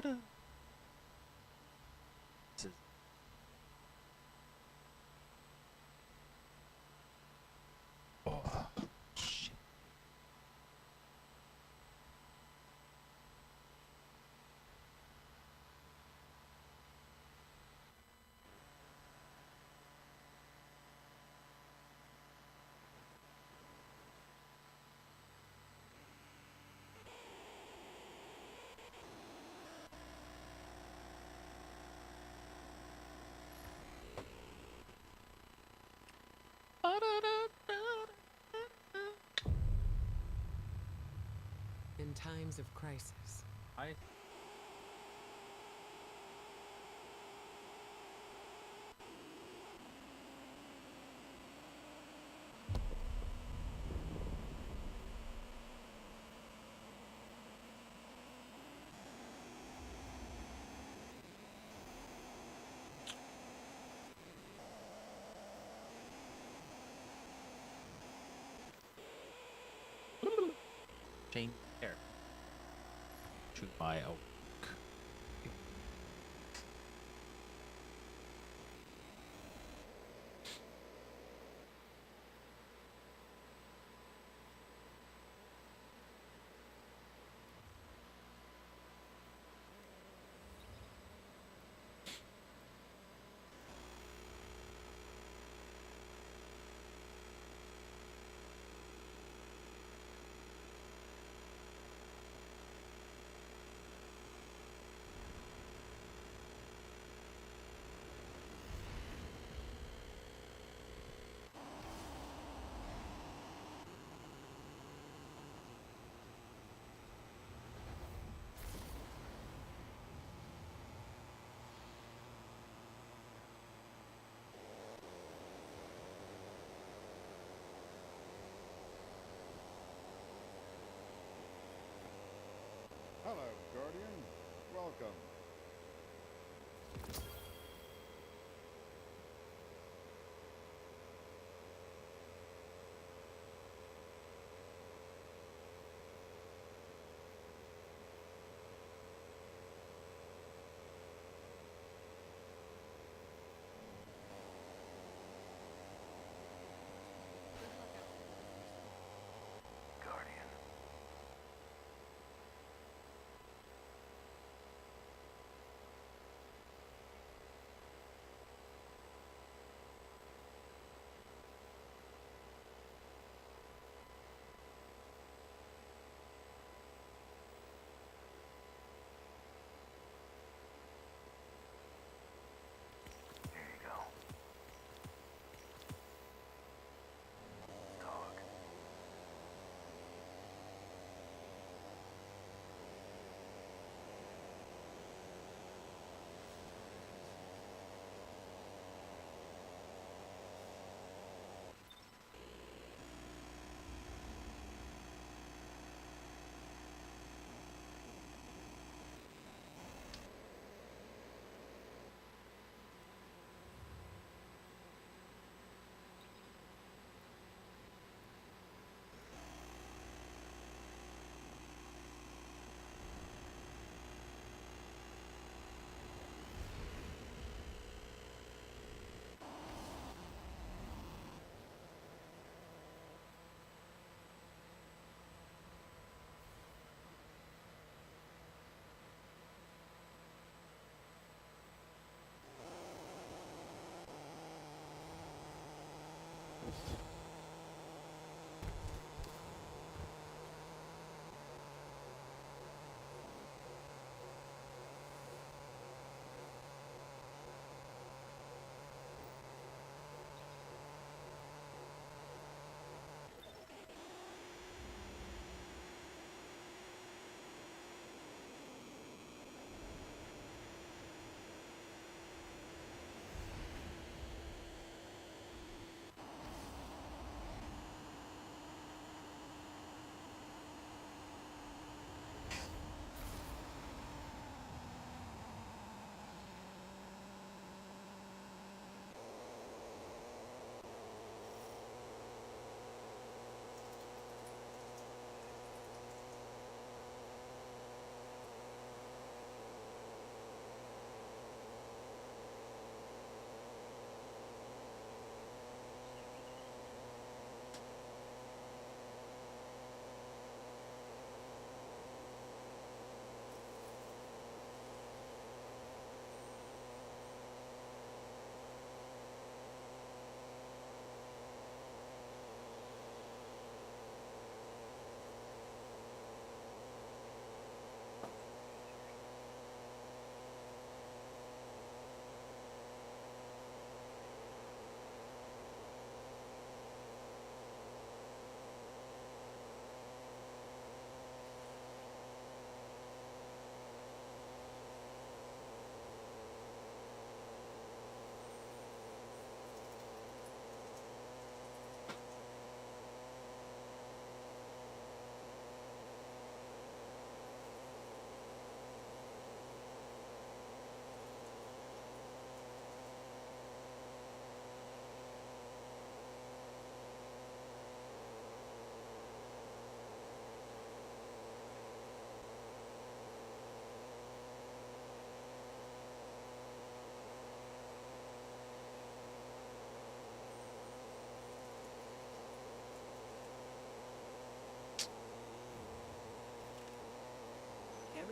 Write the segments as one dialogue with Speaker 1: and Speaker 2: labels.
Speaker 1: This is oh shit.
Speaker 2: In times of crisis,
Speaker 1: I change air to my oak.
Speaker 3: Hello, Guardian. Welcome.
Speaker 4: Guardian.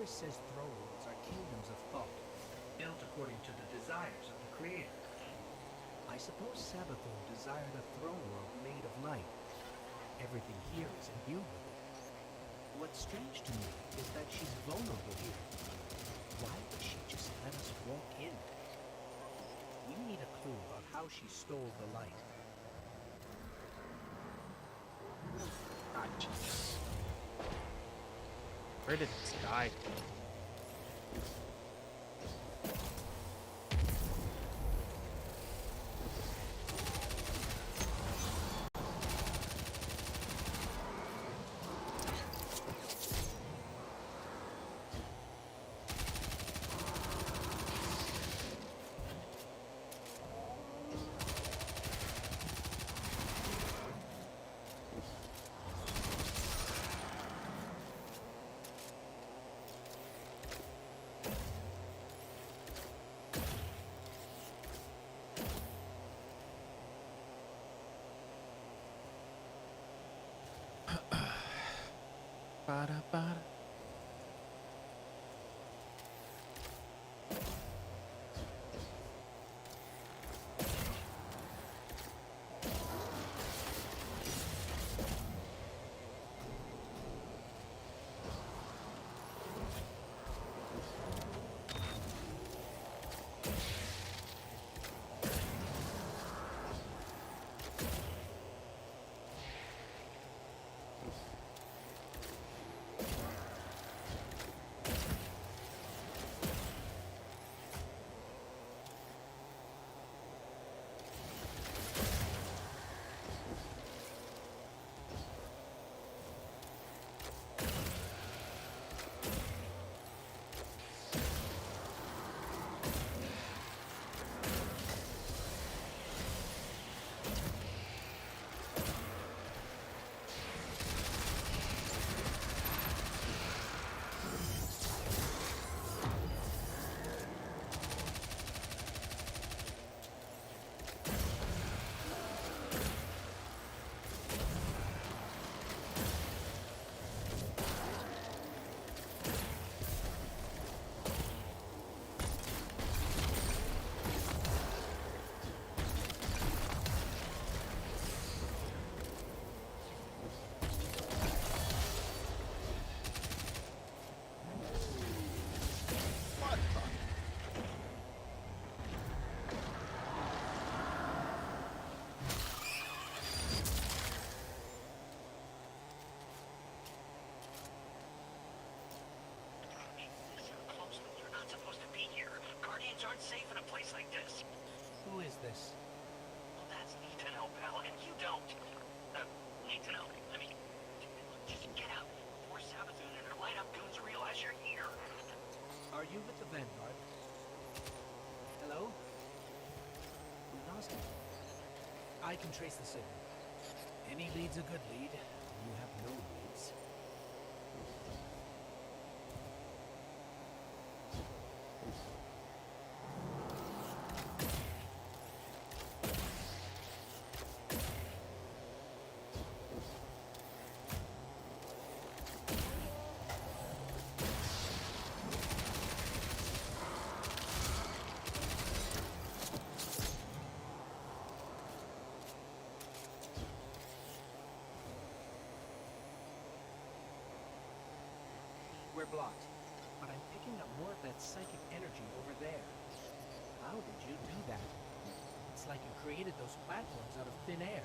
Speaker 4: verse says throne worlds are kingdoms of thought, built according to the desires of the Creator. I suppose Sabathun desired a throne world made of light. Everything here is imbued with it. What's strange to me is that she's vulnerable here. Why would she just let us walk in? We need a clue about how she stole the light.
Speaker 1: Ah, Jesus. Where did this guy go? Bada, bada.
Speaker 5: Aren't safe in a place like this.
Speaker 4: Who is this?
Speaker 5: Well, that's neat to know, pal, and you don't. Need to know. I mean, just get out before Sabathun and her light-up goons realize you're here.
Speaker 4: Are you with the Vanguard? Hello? We lost him. I can trace the signal. Any lead's a good lead. You have no leads. We're blocked, but I'm picking up more of that psychic energy over there. How did you do that? It's like you created those platforms out of thin air.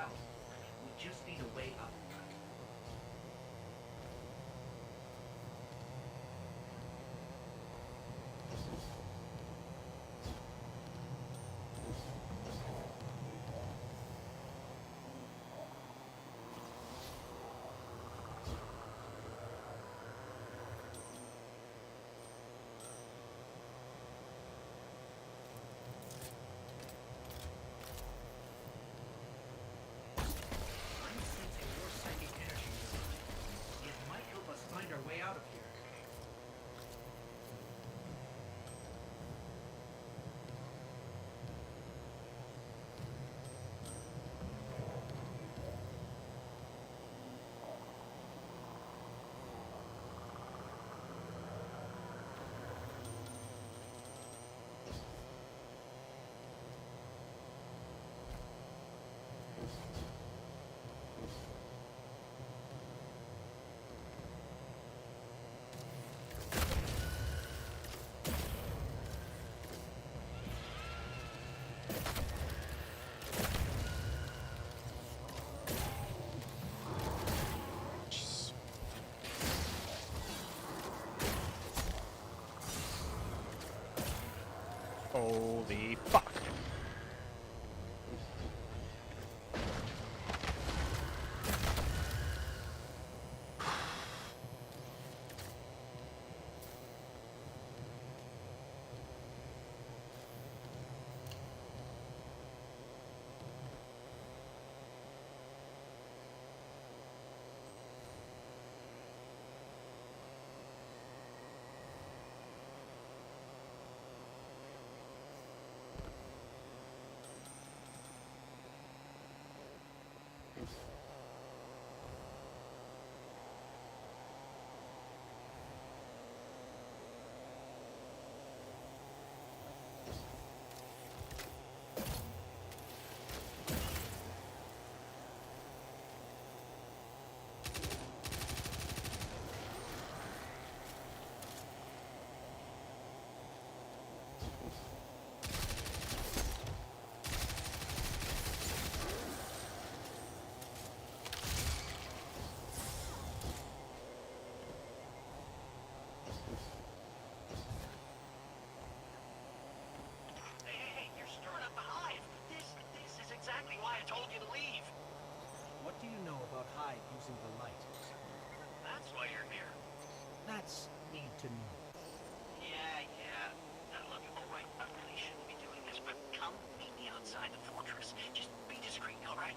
Speaker 4: south. We just need a way up. I'm sensing more psychic energy nearby. It might help us find our way out of here.
Speaker 1: Jeez. Holy fuck.
Speaker 5: Hey, you're stirring up the hive. This is exactly why I told you to leave.
Speaker 4: What do you know about Hyde using the light?
Speaker 5: That's why you're here.
Speaker 4: That's need to know.
Speaker 5: Yeah. Now look, all right, I really shouldn't be doing this, but come meet me outside the fortress. Just be discreet, all right?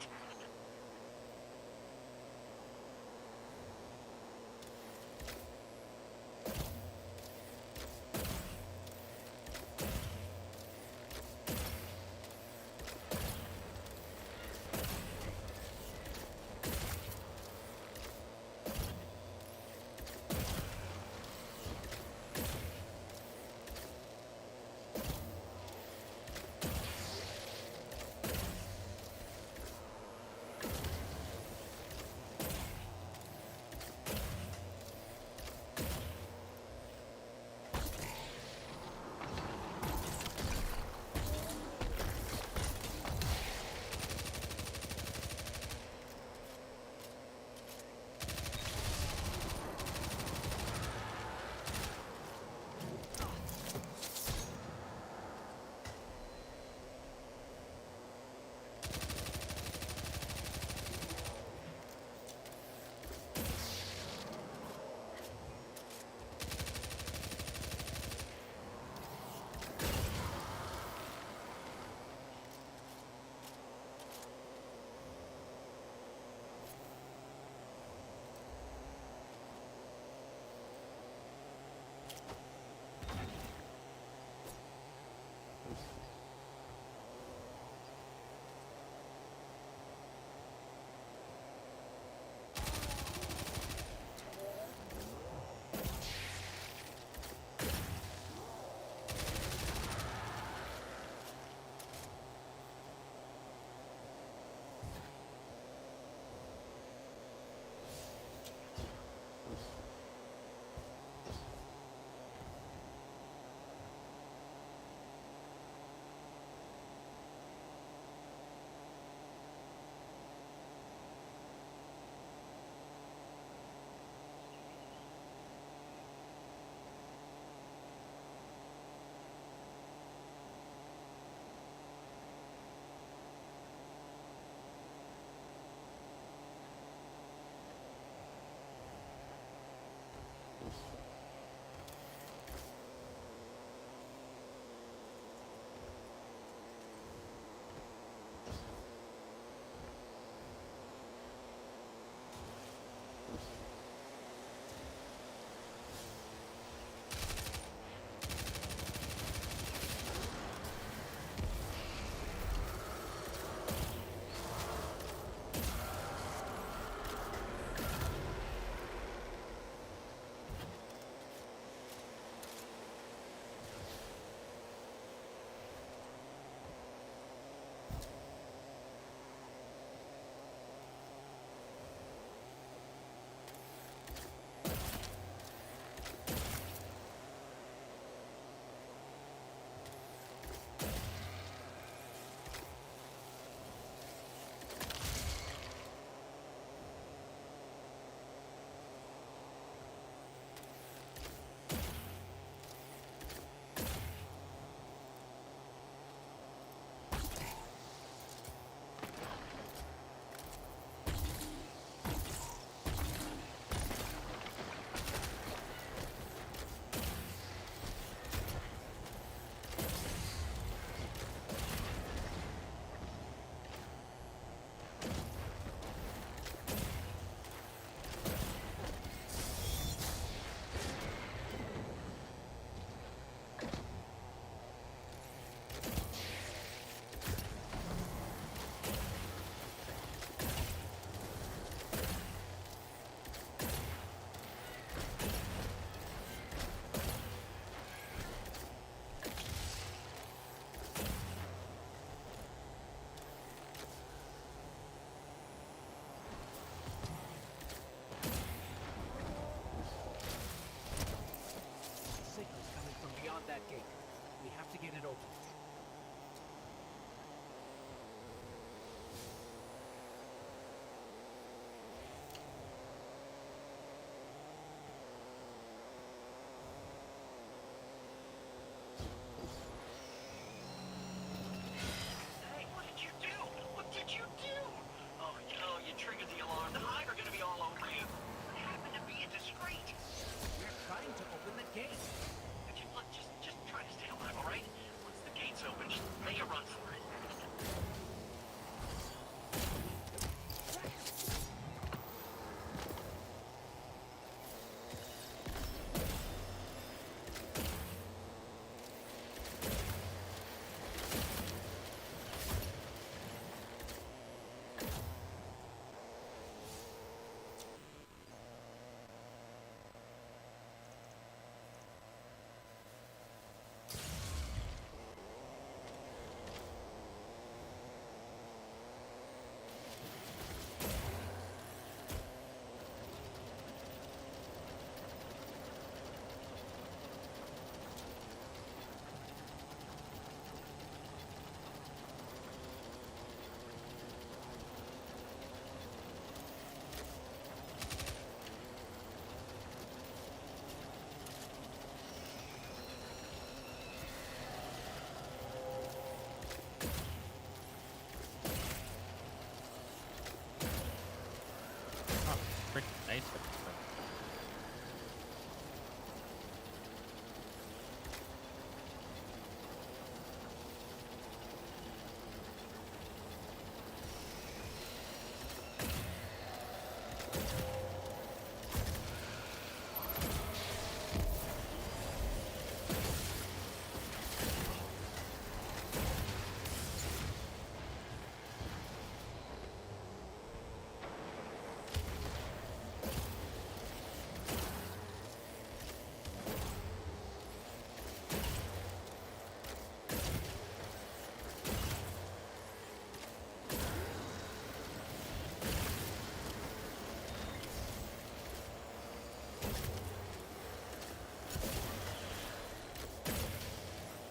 Speaker 1: Nice.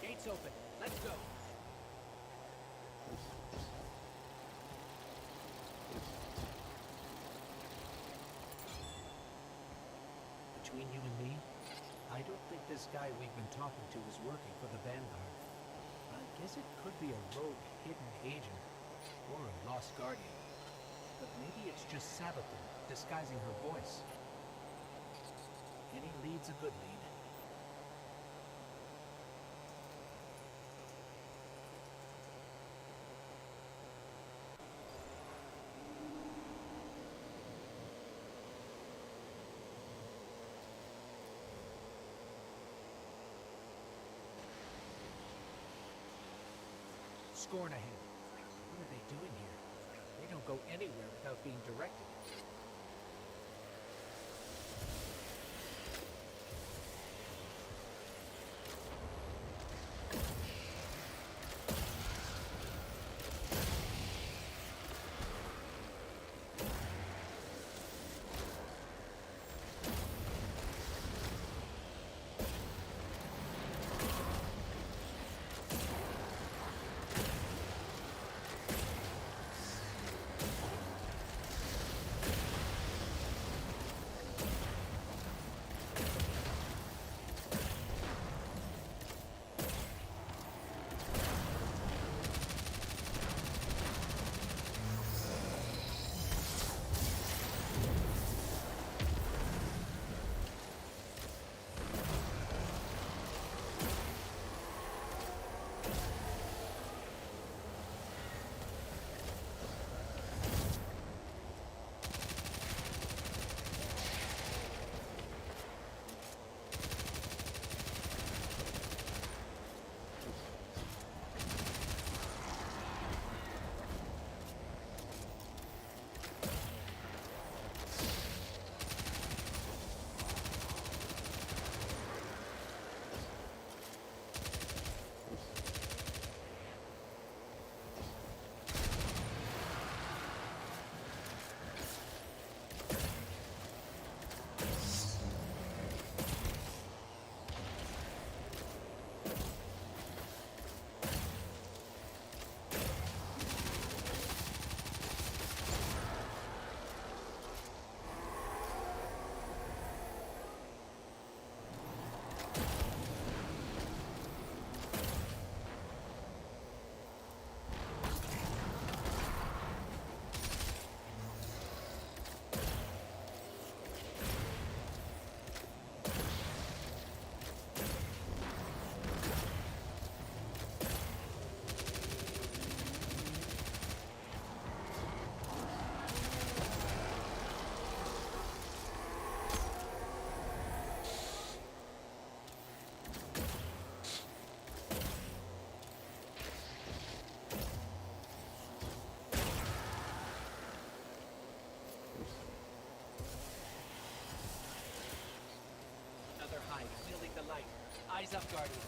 Speaker 4: Gates open. Let's go. Between you and me, I don't think this guy we've been talking to is working for the Vanguard. I guess it could be a rogue hidden agent or a lost guardian. But maybe it's just Sabathun disguising her voice. Any lead's a good lead. Scorn ahead. What are they doing here? They don't go anywhere without being directed. Wielding the light. Eyes up, Guardian.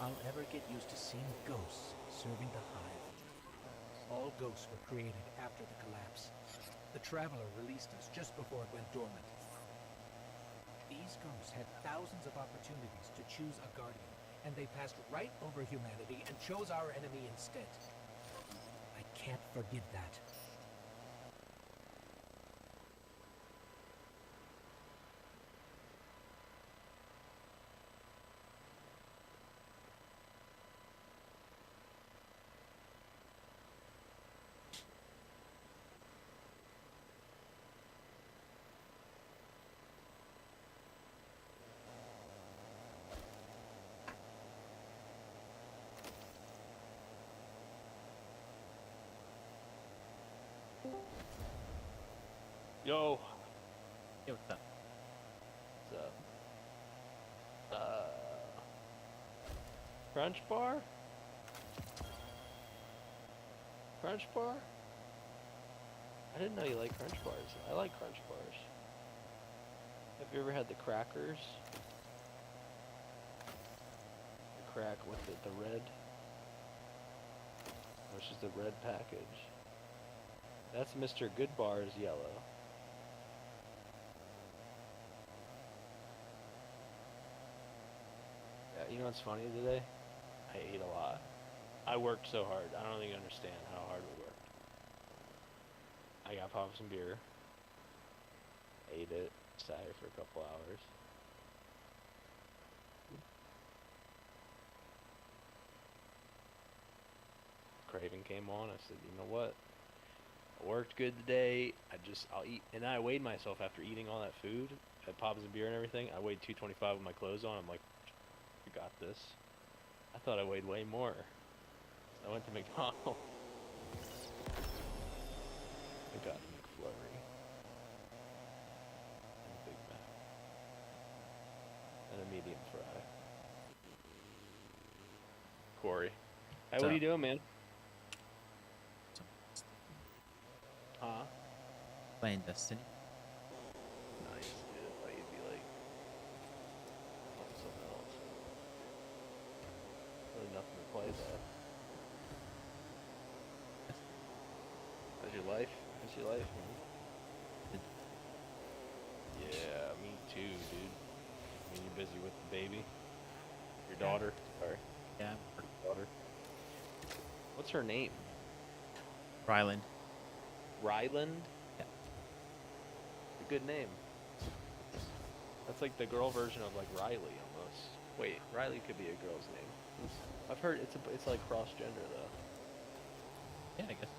Speaker 4: I'll ever get used to seeing ghosts serving the hive. All ghosts were created after the collapse. The Traveler released us just before it went dormant. These ghosts had thousands of opportunities to choose a guardian, and they passed right over humanity and chose our enemy instead. I can't forgive that.
Speaker 1: Yo.
Speaker 6: Hey, what's up?
Speaker 1: What's up? Crunch bar? Crunch bar? I didn't know you like crunch bars. I like crunch bars. Have you ever had the crackers? The crack with the red? Which is the red package. That's Mr. Goodbar's yellow. Yeah, you know what's funny today? I ate a lot. I worked so hard. I don't think you understand how hard we worked. I got popped some beer. Ate it. Sat here for a couple hours. Craving came on. I said, you know what? I worked good today. I'll eat. And I weighed myself after eating all that food. Had pops and beer and everything. I weighed 225 with my clothes on. I'm like, you got this. I thought I weighed way more. So I went to McDonald's. I got a McFlurry. And a Big Mac. And a medium fry. Corey. Hey, what are you doing, man? Huh?
Speaker 6: Playing Destiny.
Speaker 1: Nice, dude. I thought you'd be like on something else. Really nothing to play though. How's your life? How's your life, man? Yeah, me too, dude. I mean, you're busy with the baby. Your daughter. Sorry.
Speaker 6: Yeah.
Speaker 1: Daughter. What's her name?
Speaker 6: Ryland.
Speaker 1: Ryland?
Speaker 6: Yeah.
Speaker 1: A good name. That's like the girl version of like Riley almost. Wait, Riley could be a girl's name. I've heard it's like cross gender though.
Speaker 6: Yeah, I guess.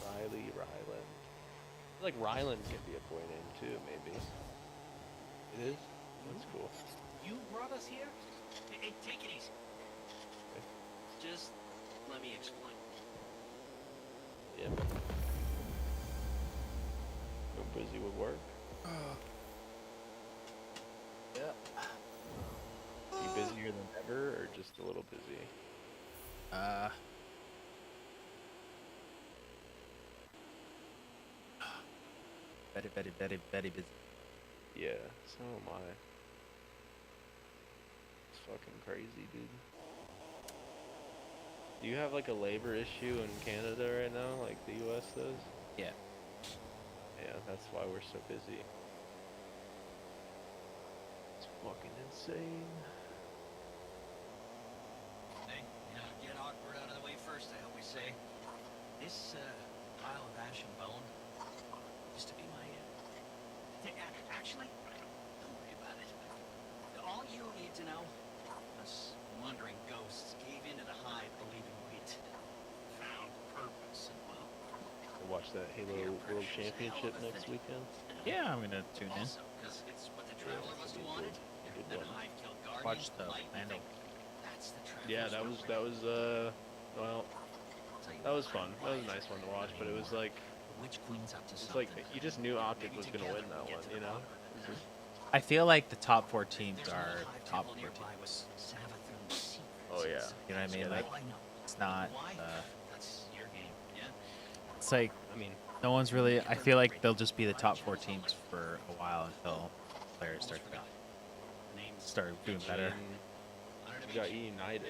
Speaker 1: Riley, Ryland. I feel like Ryland could be a boy name too, maybe. It is? That's cool.
Speaker 5: You brought us here? Hey, take it easy.
Speaker 1: Okay.
Speaker 5: Just let me explain.
Speaker 1: Yeah. We're busy with work. Yeah. You busier than ever, or just a little busy?
Speaker 6: Very, very, very, very busy.
Speaker 1: Yeah, so am I. It's fucking crazy, dude. Do you have like a labor issue in Canada right now, like the US does?
Speaker 6: Yeah.
Speaker 1: Yeah, that's why we're so busy. It's fucking insane.
Speaker 5: Hey, get awkward out of the way first, I always say. This, pile of ash and bone used to be my, actually, don't worry about it. All you need to know, us wandering ghosts gave into the hive believing we'd found purpose and, well,
Speaker 1: We'll watch that Halo World Championship next weekend.
Speaker 6: Yeah, I'm gonna tune in.
Speaker 5: also, because it's what the Traveler must have wanted.
Speaker 1: Good
Speaker 5: That
Speaker 1: one.
Speaker 5: hive killed Guardian.
Speaker 6: Watch the
Speaker 5: Light,
Speaker 6: Lando.
Speaker 5: that's the Traveler's
Speaker 1: Yeah, that was well,
Speaker 5: I'll tell you
Speaker 1: that was
Speaker 5: what,
Speaker 1: fun. That was a nice one to watch, but it was like
Speaker 5: Witch Queen's up to
Speaker 1: it's
Speaker 5: something.
Speaker 1: like you just knew Optic was gonna win that one, you know? It was just,
Speaker 6: I feel like the top 4 teams
Speaker 5: There's an
Speaker 6: are
Speaker 5: old hive
Speaker 6: top
Speaker 5: temple
Speaker 6: 4
Speaker 5: nearby with
Speaker 6: teams.
Speaker 5: Savathun's secrets
Speaker 1: oh yeah.
Speaker 5: inside.
Speaker 6: You know what I mean?
Speaker 1: Yeah,
Speaker 6: Like,
Speaker 5: Oh, I know.
Speaker 6: it's not.
Speaker 5: Why? That's your game, yeah?
Speaker 6: It's like
Speaker 1: I mean,
Speaker 6: no one's really. I feel like they'll just be the top 4 teams for a while until players start
Speaker 5: Name's
Speaker 6: doing better.
Speaker 1: I mean, got United,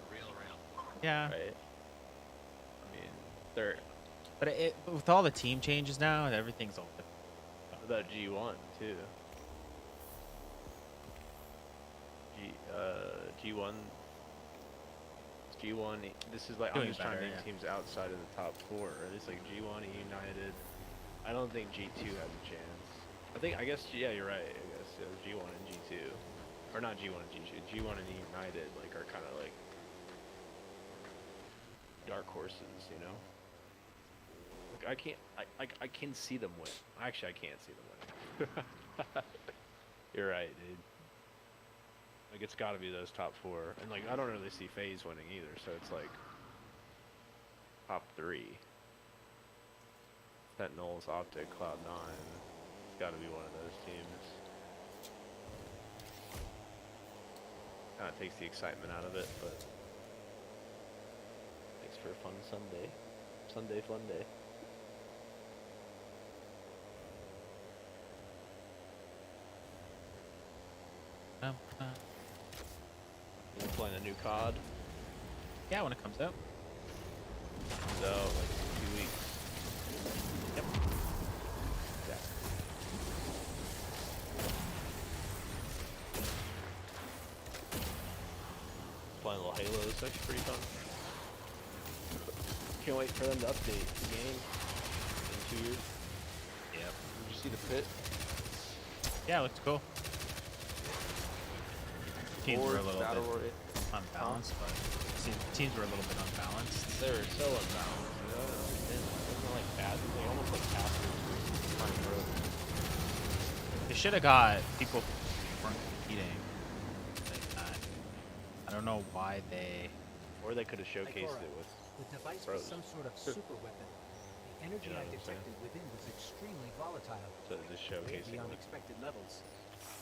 Speaker 5: For real.
Speaker 6: Yeah,
Speaker 1: right? I mean, they're
Speaker 6: but with all the team changes now, everything's all different.
Speaker 1: about G1 too. G1. G1. This is like I'm
Speaker 6: Doing
Speaker 1: just trying to
Speaker 6: better,
Speaker 1: name
Speaker 6: yeah.
Speaker 1: teams outside of the top four. Right? It's like G1 and United. I don't think G2 has a chance. I guess yeah, you're right. I guess yeah, G1 and G2, or not G1 and G2. G1 and United like are kind of like dark horses, you know. Like I can see them win. Actually, I can't see them winning. You're right, dude. Like it's got to be those top four, and like I don't really see FaZe winning either. So it's like top three. Sentinels, Optic, Cloud9. It's got to be one of those teams. Kind of takes the excitement out of it, but makes for a fun Sunday. Sunday fun day. You playing a new COD?
Speaker 6: Yeah, when it comes out.
Speaker 1: So like 2 weeks.
Speaker 6: Yep.
Speaker 1: Yeah. Playing a little Halo. It's actually pretty fun. Can't wait for them to update the game in 2 years.
Speaker 6: Yep.
Speaker 1: Did you see the pit?
Speaker 6: Yeah, it looks cool. Teams were a
Speaker 1: Horde,
Speaker 6: little
Speaker 1: Battle
Speaker 6: bit
Speaker 1: Royale.
Speaker 6: unbalanced, but teams were a little bit unbalanced.
Speaker 1: They were so unbalanced. You know? Wasn't like passive. They almost like passive. Trying to grow.
Speaker 6: They should have got people who weren't competing. Like that. I don't know why they.
Speaker 1: Or they could have showcased it with.
Speaker 4: The device
Speaker 1: Pros.
Speaker 4: was some sort of super weapon. The energy
Speaker 1: You know
Speaker 4: I
Speaker 1: what I'm saying?
Speaker 4: detected within was extremely volatile,
Speaker 1: So just
Speaker 4: way
Speaker 1: showcasing
Speaker 4: beyond
Speaker 1: it.
Speaker 4: expected levels.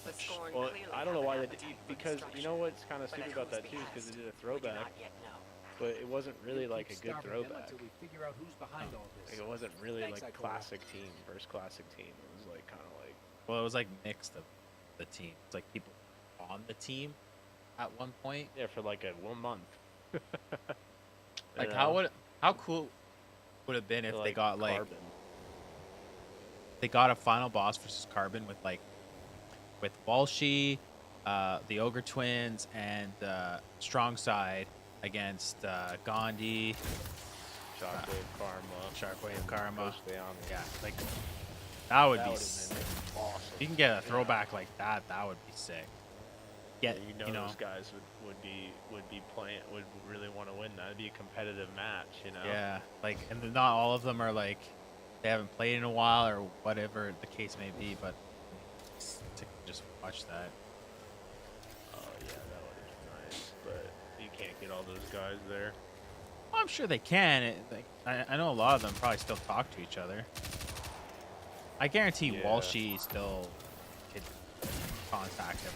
Speaker 7: But Scorn
Speaker 1: Well,
Speaker 7: clearly
Speaker 1: I don't know why
Speaker 7: have an
Speaker 1: they did,
Speaker 7: appetite for
Speaker 1: because you know
Speaker 7: destruction.
Speaker 1: what's kind of
Speaker 7: But
Speaker 1: stupid
Speaker 7: at
Speaker 1: about
Speaker 7: whose
Speaker 1: that too is because they
Speaker 7: behest?
Speaker 1: did a
Speaker 7: We do
Speaker 1: throwback,
Speaker 7: not yet know.
Speaker 1: but it wasn't really
Speaker 4: We'll
Speaker 1: like a
Speaker 4: keep
Speaker 1: good
Speaker 4: starving them
Speaker 1: throwback.
Speaker 4: until we figure out who's behind all this.
Speaker 1: Like it wasn't really
Speaker 4: Thanks,
Speaker 1: like
Speaker 4: Icora.
Speaker 1: classic team versus classic team. It was like kind of like
Speaker 6: Well, it was like mixed of the team. It's like people on the team at one point.
Speaker 1: yeah for like a 1 month.
Speaker 6: Like
Speaker 1: You
Speaker 6: how
Speaker 1: know?
Speaker 6: how cool would have been if
Speaker 1: For,
Speaker 6: they got like
Speaker 1: Carbon.
Speaker 6: they got a final boss versus Carbon with Walshy, the Ogre Twins, and Strong Side against Gandhi,
Speaker 1: Shockwave, Karma,
Speaker 6: Sharkwave, Karma.
Speaker 1: Coach Leon.
Speaker 6: Yeah, like that would
Speaker 1: That
Speaker 6: be.
Speaker 1: would have been awesome.
Speaker 6: If you can get a throwback like that, that would be sick.
Speaker 1: Yeah,
Speaker 6: Get
Speaker 1: you know those guys would be playing, would really want to win. That'd be a competitive match, you know.
Speaker 6: yeah, like, and not all of them are like they haven't played in a while or whatever the case may be, but to just watch that.
Speaker 1: Oh yeah, that would have been nice, but you can't get all those guys there.
Speaker 6: Well, I'm sure they can. Like, I know a lot of them probably still talk to each other. I guarantee
Speaker 1: Yeah.
Speaker 6: Walshy still could contact him.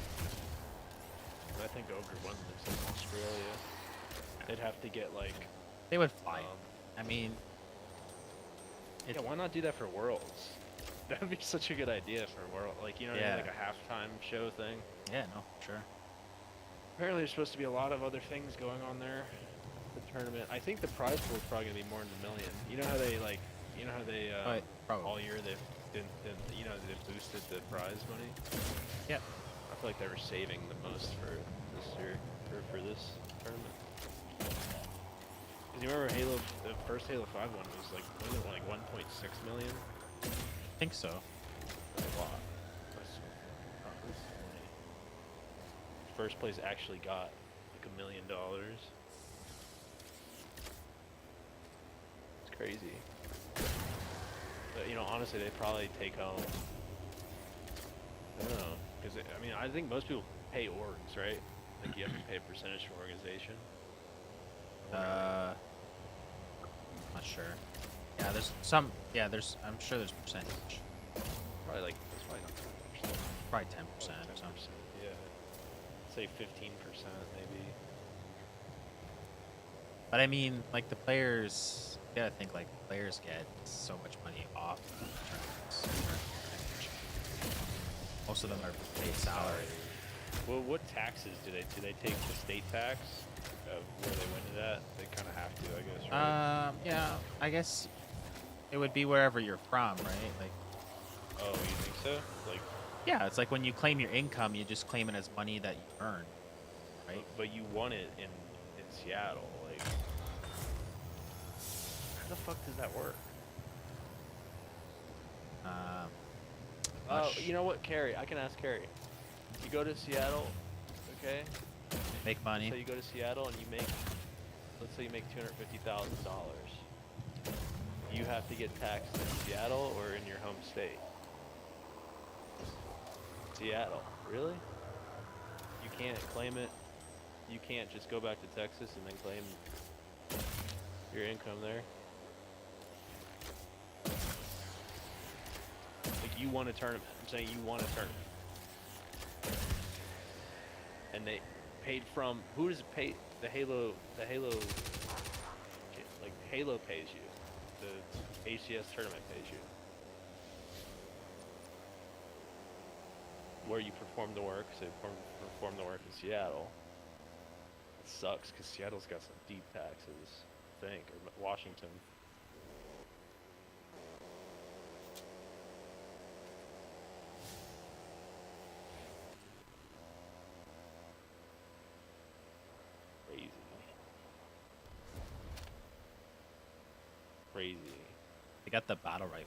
Speaker 1: I think Ogre One lives in Australia. They'd have to get like.
Speaker 6: They would fly.
Speaker 1: Um,
Speaker 6: I mean,
Speaker 1: yeah, why not do that for Worlds? That'd be such a good idea for World, like you know,
Speaker 6: Yeah.
Speaker 1: like a halftime show thing.
Speaker 6: yeah, no, sure.
Speaker 1: Apparently, there's supposed to be a lot of other things going on there. The tournament. I think the prize pool is probably gonna be more than $1 million. You know how they like, you know how they
Speaker 6: But probably.
Speaker 1: all year they've you know they've boosted the prize money.
Speaker 6: Yep.
Speaker 1: I feel like they were saving the most for this year or for this tournament. 'Cause you remember Halo, the first Halo 5 one was like wasn't it like 1.6 million?
Speaker 6: I think so.
Speaker 1: That's a lot. That's funny. First place actually got like $1 million. It's crazy. But you know, honestly, they probably take home. I don't know, because I mean, I think most people pay orgs, right? Like you have to pay a percentage for organization.
Speaker 6: Not sure. Yeah, there's some. Yeah, there's. I'm sure there's percentage.
Speaker 1: Probably like it's probably not 10%.
Speaker 6: Probably 10% or something.
Speaker 1: Yeah. Say 15% maybe.
Speaker 6: But I mean, like the players. You gotta think like players get so much money off tournaments. Most of them are paid salary.
Speaker 1: Well, what taxes do they take the state tax of where they went to that? They kind of have to, I guess, right?
Speaker 6: Yeah, I guess it would be wherever you're from, right? Like,
Speaker 1: Oh, you think so? Like,
Speaker 6: yeah, it's like when you claim your income, you just claim it as money that you earn, right?
Speaker 1: but you want it in Seattle. Like, how the fuck does that work?
Speaker 6: Um,
Speaker 1: Oh, you know what, Carrie? I can ask Carrie. You go to Seattle, okay?
Speaker 6: make money.
Speaker 1: So you go to Seattle and you make, let's say you make $250,000. You have to get taxed in Seattle or in your home state? Seattle. Really? You can't claim it. You can't just go back to Texas and then claim your income there. Like you won a tournament. I'm saying you won a tournament. And they paid from, who does it pay? The Halo, like Halo pays you. The ACS tournament pays you. Where you perform the work, so you perform the work in Seattle. It sucks because Seattle's got some deep taxes, I think, or Washington. Crazy. Crazy.
Speaker 6: They got the battle rifle.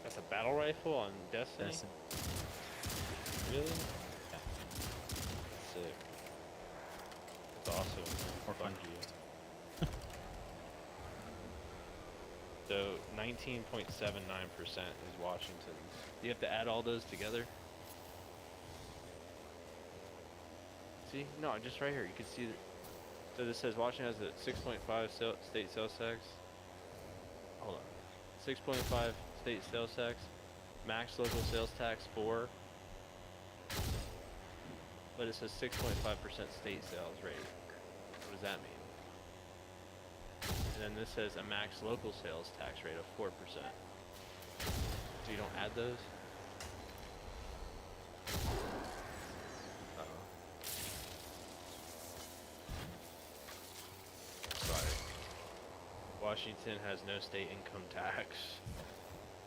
Speaker 1: That's a battle rifle on Destiny?
Speaker 6: Destiny.
Speaker 1: Really?
Speaker 6: Yeah.
Speaker 1: Sick. That's awesome.
Speaker 6: Or fun.
Speaker 1: So 19.79% is Washington. Do you have to add all those together? See? No, just right here. You can see that. So this says Washington has a 6.5 state sales tax. Hold on. 6.5 state sales tax. Max local sales tax 4. But it says 6.5% state sales rate. What does that mean? And then this says a max local sales tax rate of 4%. So you don't add those? Uh-oh. Sorry. Washington has no state income tax.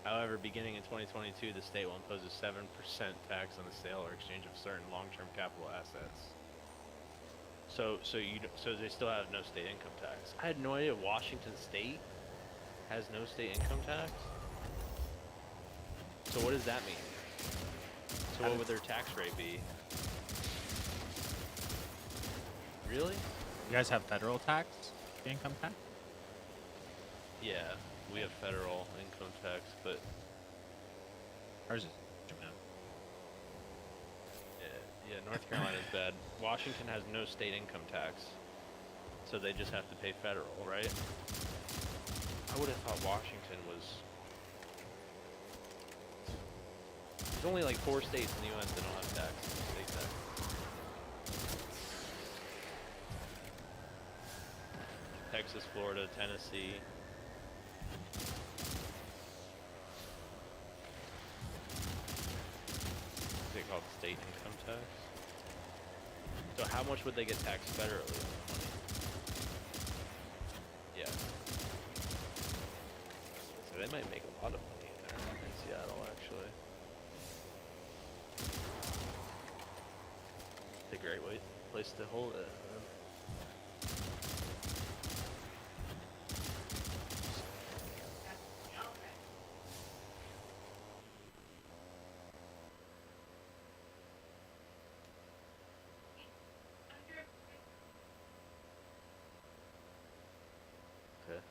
Speaker 1: However, beginning in 2022, the state will impose a 7% tax on the sale or exchange of certain long-term capital assets. So they still have no state income tax. I had no idea Washington State has no state income tax. So what does that mean? So what would their tax rate be? Really?
Speaker 6: You guys have federal tax, income tax?
Speaker 1: Yeah, we have federal income tax, but
Speaker 6: Ours is
Speaker 1: yeah, North Carolina's bad. Washington has no state income tax, so they just have to pay federal, right? I would have thought Washington was. There's only like 4 states in the U.S. that don't have tax, state tax. Texas, Florida, Tennessee. They call it state income tax. So how much would they get taxed federally? Yeah. So they might make a lot of money in there in Seattle, actually. It's a great place to hold it. Okay.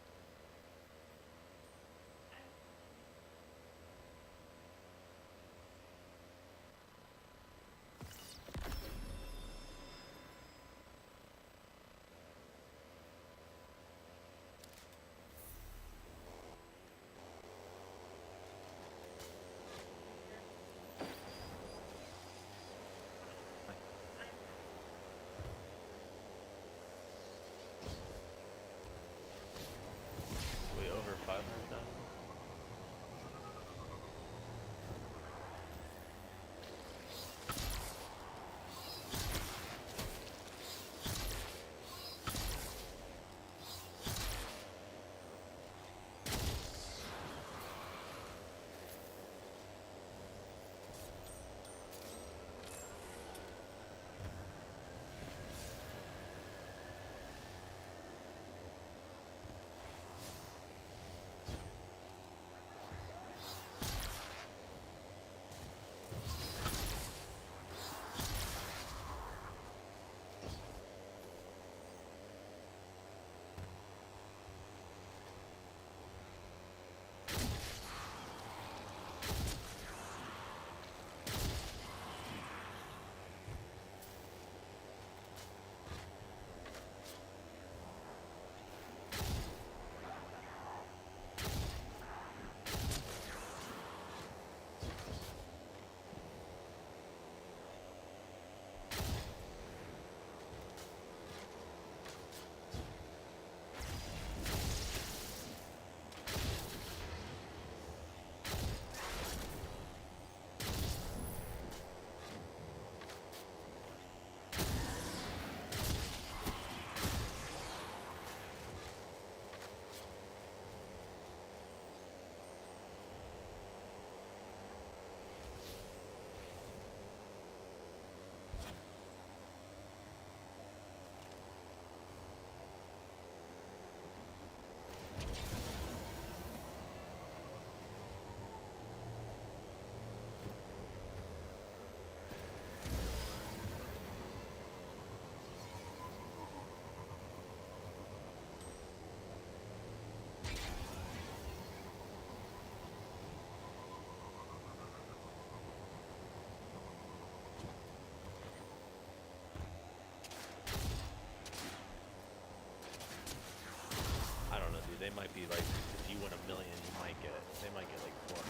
Speaker 1: mean, they might be like, if you win $1 million, they might get like 400,000,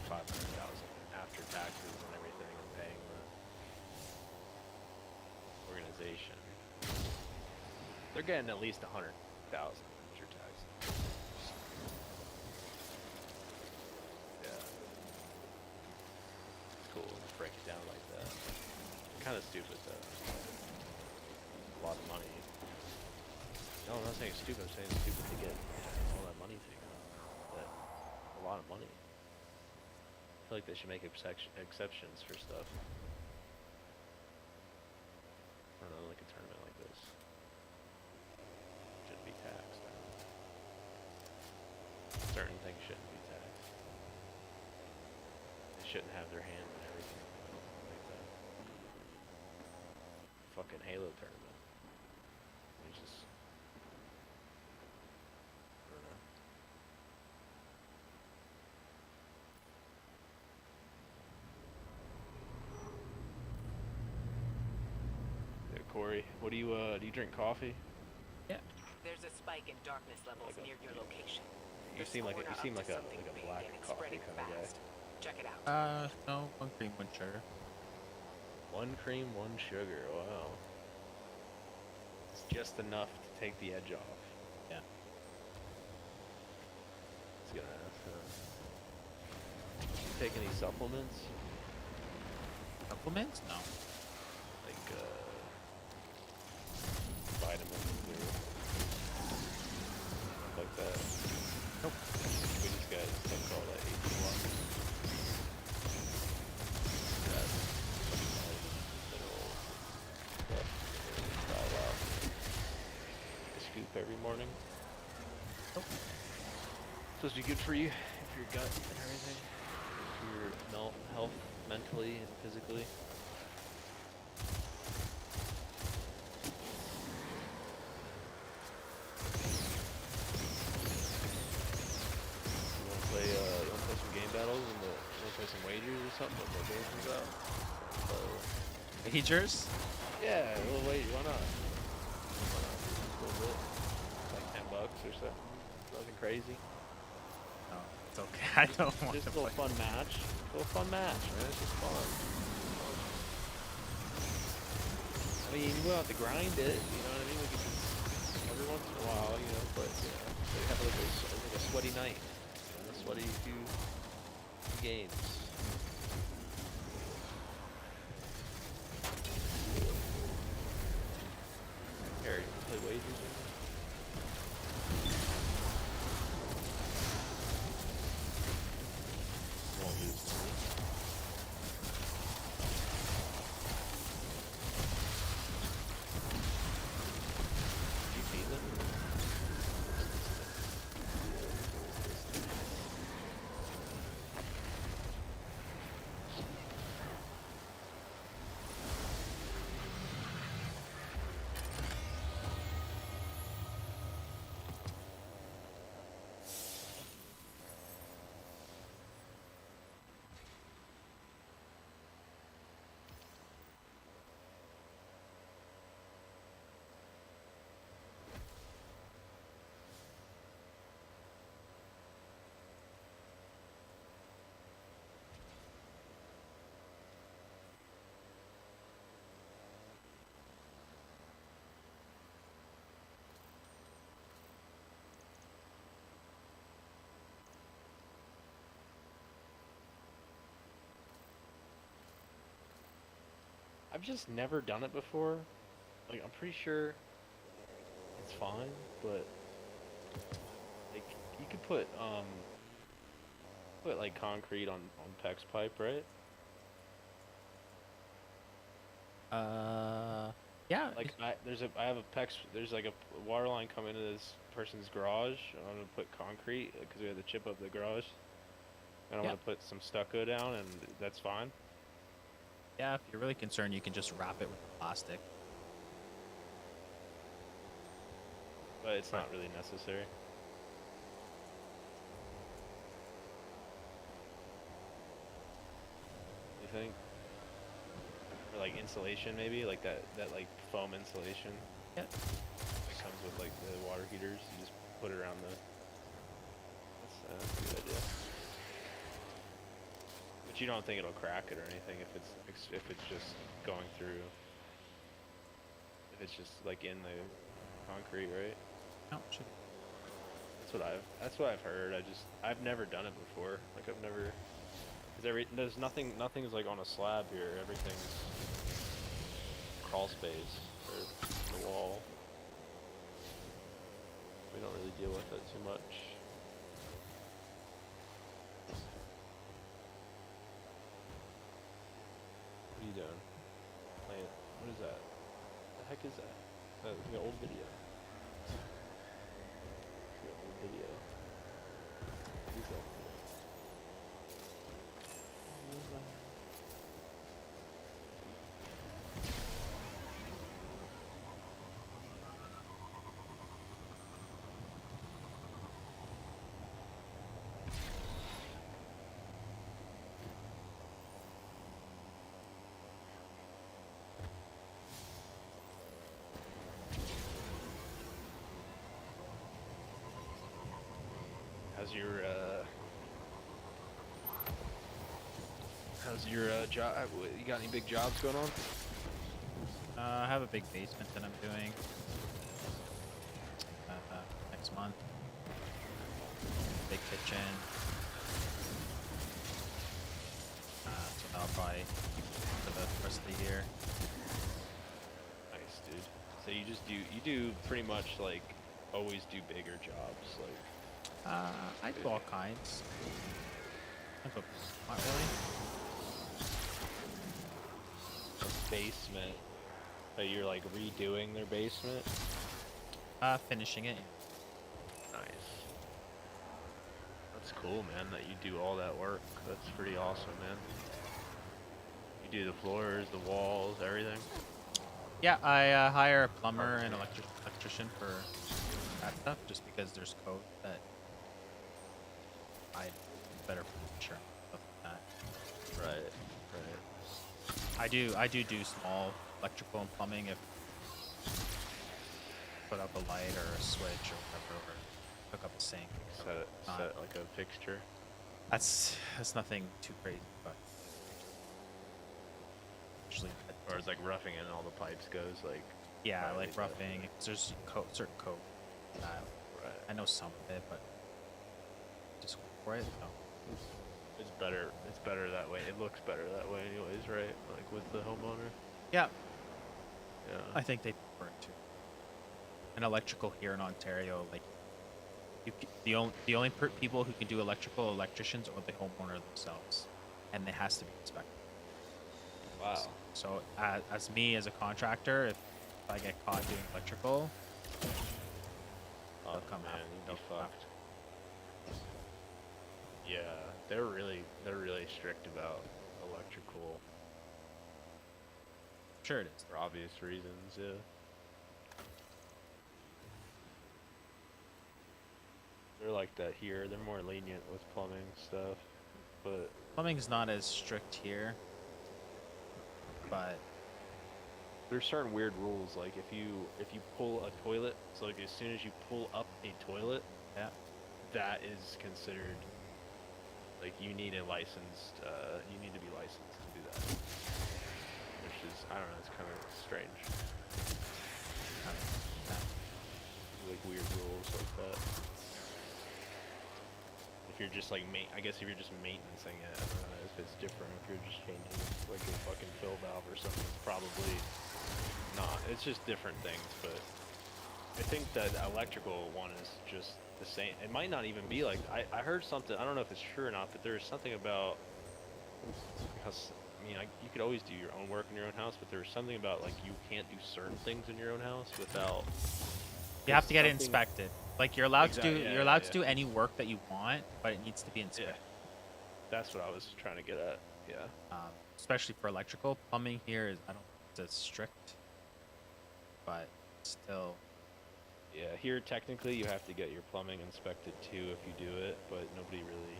Speaker 1: 500,000 after taxes and everything, and paying the organization. They're getting at least 100,000 after taxes. Yeah. It's cool to break it down like that. Kind of stupid though. A lot of money. No, I'm not saying it's stupid. I'm saying it's stupid to get all that money taken off. That a lot of money. I feel like they should make exceptions for stuff. I don't know, like a tournament like this shouldn't be taxed. I don't know. Certain things shouldn't be taxed. They shouldn't have their hand in everything. Like that. Fucking Halo tournament. It's just. I don't know. Yeah, Corey, what do you drink coffee?
Speaker 6: Yeah.
Speaker 2: There's a spike in darkness levels
Speaker 1: Like a-
Speaker 2: near your location.
Speaker 1: You
Speaker 2: The
Speaker 1: seem like
Speaker 2: Spawn are
Speaker 1: a
Speaker 2: up to something
Speaker 1: like a
Speaker 2: big
Speaker 1: black
Speaker 2: and it's
Speaker 1: coffee
Speaker 2: spreading
Speaker 1: kind of guy.
Speaker 2: fast. Check it out.
Speaker 6: No, 1 cream, 1 sugar.
Speaker 1: 1 cream, 1 sugar. Wow. It's just enough to take the edge off.
Speaker 6: Yeah.
Speaker 1: It's gonna you take any supplements?
Speaker 6: Supplements? No.
Speaker 1: Like vitamins or stuff like that?
Speaker 6: Nope.
Speaker 1: We just got stuff called 18 that mineral stuff to try it out. A scoop every morning.
Speaker 6: Nope.
Speaker 1: Supposed to be good for you, for your gut and everything, for your health, mentally and physically. You wanna play some game battles and you wanna play some wagers or something when the game comes out?
Speaker 6: Wagers?
Speaker 1: Yeah, a little wager, why not? Why not? Just a little bit. Like $10 or something. Nothing crazy.
Speaker 6: No, it's okay. I don't want
Speaker 1: Just
Speaker 6: to
Speaker 1: a little
Speaker 6: play.
Speaker 1: fun match. A little fun match, man. It's just fun. I mean, you don't have to grind it, you know what I mean? We can just, every once in a while, you know, but yeah. So you have like a sweaty night. You know, a sweaty few games. Here, you play wagers with me? You won't lose to me. Did you beat them? I've just never done it before. Like, I'm pretty sure it's fine, but like you could put like concrete on PEX pipe, right?
Speaker 6: Yeah.
Speaker 1: Like I have a PEX. There's like a water line coming into this person's garage. I'm gonna put concrete because we had to chip up the garage, and I'm
Speaker 6: Yeah.
Speaker 1: gonna put some stucco down, and that's fine.
Speaker 6: Yeah, if you're really concerned, you can just wrap it with plastic.
Speaker 1: But it's not really necessary. You think? Or like insulation maybe? Like that like foam insulation
Speaker 6: Yeah.
Speaker 1: that comes with like the water heaters. You just put put it around the. That's a good idea. But you don't think it'll crack it or anything if it's just going through. If it's just like in the concrete, right?
Speaker 6: No, should
Speaker 1: That's what I've heard. I've never done it before. Like I've never. There's nothing's like on a slab here. Everything's crawl space or the wall. We don't really deal with it too much. What are you doing? Playing. What is that? The heck is that? That's an old video. It's an old video. What is that? How's your job? You got any big jobs going on?
Speaker 6: I have a big basement that I'm doing next month. Big kitchen. So that'll probably keep for the rest of the year.
Speaker 1: Nice, dude. So you do pretty much like always do bigger jobs, like.
Speaker 6: I do all kinds. Not really.
Speaker 1: Basement. So you're like redoing their basement?
Speaker 6: Finishing it.
Speaker 1: Nice. That's cool, man, that you do all that work. That's pretty awesome, man. You do the floors, the walls, everything?
Speaker 6: Yeah, I hire a plumber and electrician for that stuff just because there's code that I better sure stuff like that.
Speaker 1: Right.
Speaker 6: I do small electrical and plumbing if put up a light or a switch or whatever, or hook up a sink.
Speaker 1: Set like a fixture.
Speaker 6: That's nothing too crazy, but usually
Speaker 1: Or it's like roughing in all the pipes goes, like.
Speaker 6: yeah,
Speaker 1: probably
Speaker 6: like roughing. Because there's certain code.
Speaker 1: Right.
Speaker 6: I know some of it, but just for it, no.
Speaker 1: It's better that way. It looks better that way anyways, right? Like with the homeowner.
Speaker 6: Yeah,
Speaker 1: Yeah.
Speaker 6: I think they prefer it too. And electrical here in Ontario, like the only people who can do electrical electricians are the homeowner themselves, and it has to be inspected.
Speaker 1: Wow.
Speaker 6: So as me as a contractor, if I get caught doing electrical,
Speaker 1: Oh
Speaker 6: they'll come
Speaker 1: man,
Speaker 6: out.
Speaker 1: you'd be
Speaker 6: They'll come out.
Speaker 1: fucked. Yeah, they're really strict about electrical
Speaker 6: Sure it is.
Speaker 1: for obvious reasons. Yeah. They're like that here. They're more lenient with plumbing stuff, but
Speaker 6: Plumbing's not as strict here, but
Speaker 1: there's certain weird rules. Like if you pull a toilet, so like as soon as you pull up a toilet,
Speaker 6: yeah,
Speaker 1: that is considered like you need a licensed. You need to be licensed to do that, which is I don't know. It's kind of strange. Like weird rules like that. If you're just like I guess if you're just maintenancing it, I don't know if it's different. If you're just changing like a fucking fill valve or something, it's probably not. It's just different things, but I think that electrical one is just the same. It might not even be like I heard something. I don't know if it's true or not, but there's something about because you could always do your own work in your own house, but there's something about like you can't do certain things in your own house without.
Speaker 6: you have to get it inspected. Like you're allowed to do
Speaker 1: Exactly,
Speaker 6: you're allowed to do any work that you want, but it needs to be inspected.
Speaker 1: Yeah, that's what I was trying to get at. Yeah.
Speaker 6: Especially for electrical. Plumbing here is I don't think it's as strict, but still.
Speaker 1: Yeah, here technically you have to get your plumbing inspected too if you do it, but nobody really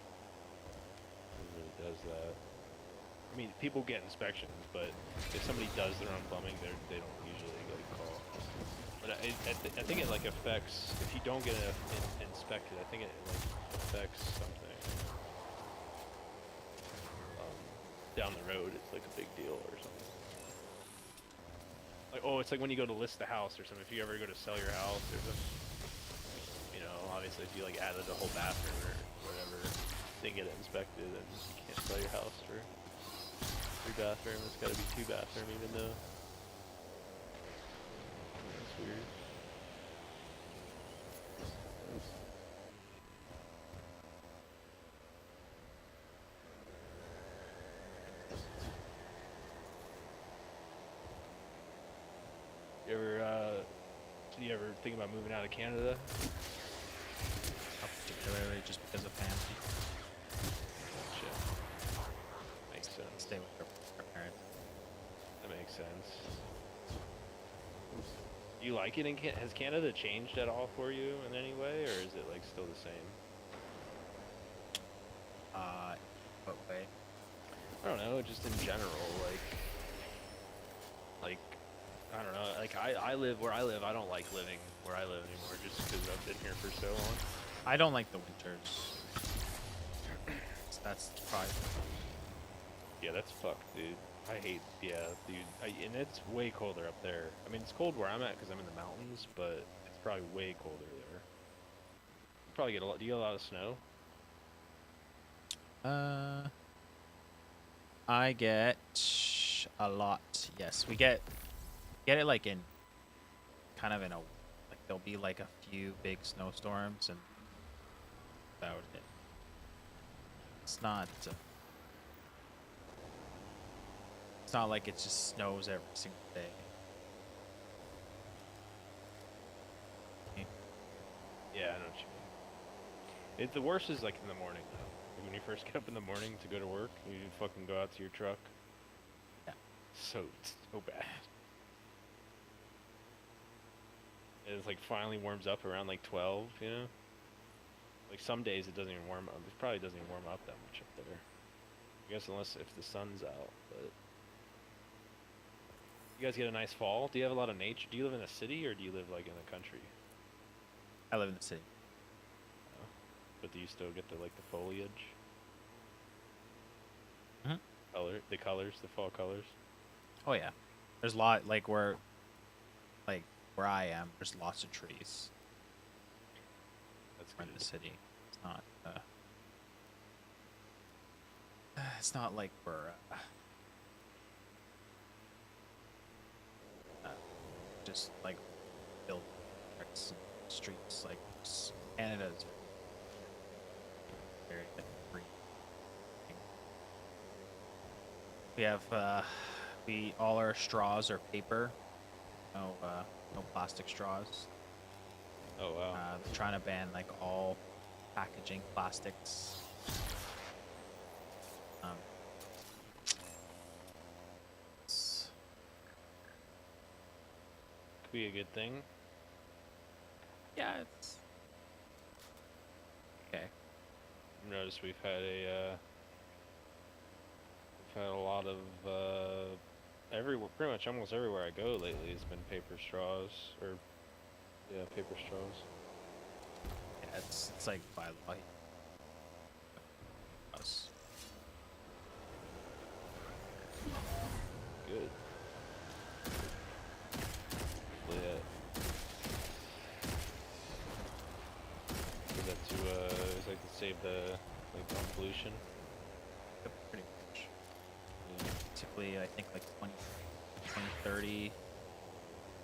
Speaker 1: does that. I mean, people get inspections, but if somebody does their own plumbing, they don't usually like call. But I think it like affects if you don't get it inspected. I think it like affects something down the road. It's like a big deal or something. Like it's like when you go to list the house or something. If you ever go to sell your house or something, you know, obviously if you like added a whole bathroom or whatever, didn't get it inspected, then you can't sell your house for 3 bathroom. It's got to be 2 bathroom, even though. That's weird. Do you ever think about moving out of Canada?
Speaker 6: Not particularly, just because of family.
Speaker 1: Gotcha. Makes sense.
Speaker 6: Stay with our parents.
Speaker 1: That makes sense. Do you like it in Canada? Has Canada changed at all for you in any way, or is it like still the same?
Speaker 6: What way?
Speaker 1: I don't know, just in general, like I don't know, like I live where I live. I don't like living where I live anymore, just because I've been here for so long.
Speaker 6: I don't like the winters. That's probably.
Speaker 1: Yeah, that's fucked, dude. I hate, yeah, dude. And it's way colder up there. I mean, it's cold where I'm at because I'm in the mountains, but it's probably way colder there. You probably get a lot. Do you get a lot of snow?
Speaker 6: I get a lot. Yes, we get it like in kind of in a like there'll be like a few big snowstorms and about it. It's not like it just snows every single day.
Speaker 1: Yeah, I know what you mean. The worst is like in the morning though. Like when you first get up in the morning to go to work, you fucking go out to your truck.
Speaker 6: Yeah.
Speaker 1: So bad. And it's like finally warms up around like 12, you know? Like some days it doesn't even warm up. It probably doesn't even warm up that much up there. I guess unless if the sun's out, but you guys get a nice fall. Do you have a lot of nature? Do you live in a city or do you live like in the country?
Speaker 6: I live in the city.
Speaker 1: But do you still get the foliage?
Speaker 6: Mhm.
Speaker 1: The colors, the fall colors.
Speaker 6: Oh yeah, there's a lot like where I am. There's lots of trees.
Speaker 1: That's
Speaker 6: We're
Speaker 1: good.
Speaker 6: in the city. It's not. It's not like we're just like built streets like Canada's very free. We have all our straws are paper. No plastic straws.
Speaker 1: Oh wow.
Speaker 6: They're trying to ban like all packaging plastics. It's-
Speaker 1: Could be a good thing.
Speaker 6: yeah, it's okay.
Speaker 1: I've noticed we've had a lot of everywhere, pretty much almost everywhere I go lately has been paper straws or paper straws.
Speaker 6: Yeah, it's like by law. Us.
Speaker 1: Good. Yeah. Is that is like to save the on pollution?
Speaker 6: Yep, pretty much. Typically, I think like 2030,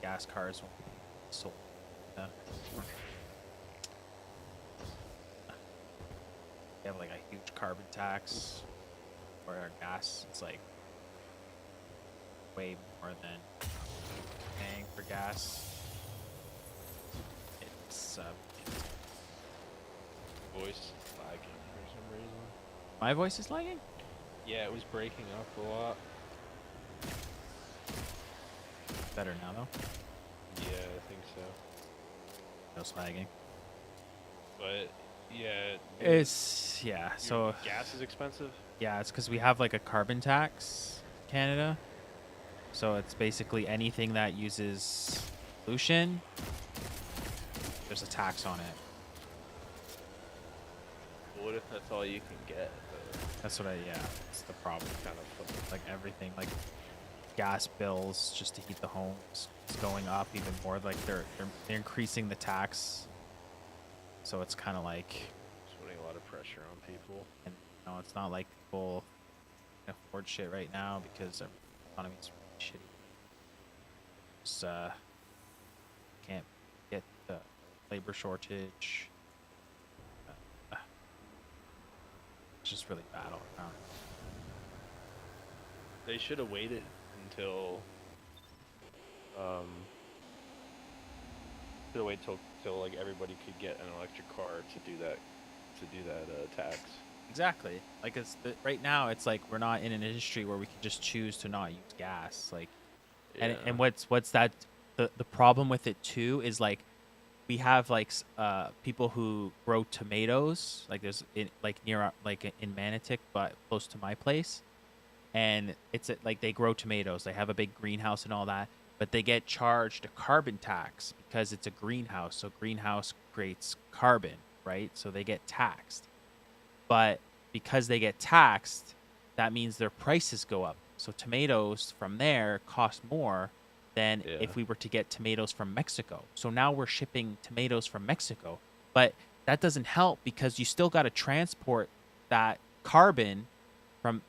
Speaker 6: gas cars will be sold. They have like a huge carbon tax for our gas. It's like way more than paying for gas. It's
Speaker 1: Voice lagging for some reason.
Speaker 6: my voice is lagging.
Speaker 1: Yeah, it was breaking up a lot.
Speaker 6: Better now though.
Speaker 1: Yeah, I think so.
Speaker 6: No slagging.
Speaker 1: But yeah,
Speaker 6: It's yeah. So
Speaker 1: gas is expensive.
Speaker 6: yeah, it's because we have like a carbon tax, Canada. So it's basically anything that uses pollution, there's a tax on it.
Speaker 1: What if that's all you can get? Though?
Speaker 6: That's what yeah, it's the problem.
Speaker 1: Kind of fucking
Speaker 6: Like everything, like gas bills just to heat the homes is going up even more. Like they're increasing the tax, so it's kind of like,
Speaker 1: it's putting a lot of pressure on people.
Speaker 6: and it's not like people can afford shit right now because our economy's really shitty. Just can't get the labor shortage. It's just really bad all around.
Speaker 1: They should have waited until should have waited till like everybody could get an electric car to do that tax.
Speaker 6: Exactly. Like right now, it's like we're not in an industry where we can just choose to not use gas. Like, and what's that? The problem with it too is like we have like people who grow tomatoes. Like there's in Manotick, but close to my place, and it's like they grow tomatoes. They have a big greenhouse and all that, but they get charged a carbon tax because it's a greenhouse. So greenhouse creates carbon, right? So they get taxed. But because they get taxed, that means their prices go up. So tomatoes from there cost more than if we were to get tomatoes from Mexico. So now we're shipping tomatoes from Mexico. But that doesn't help because you still got to transport that carbon from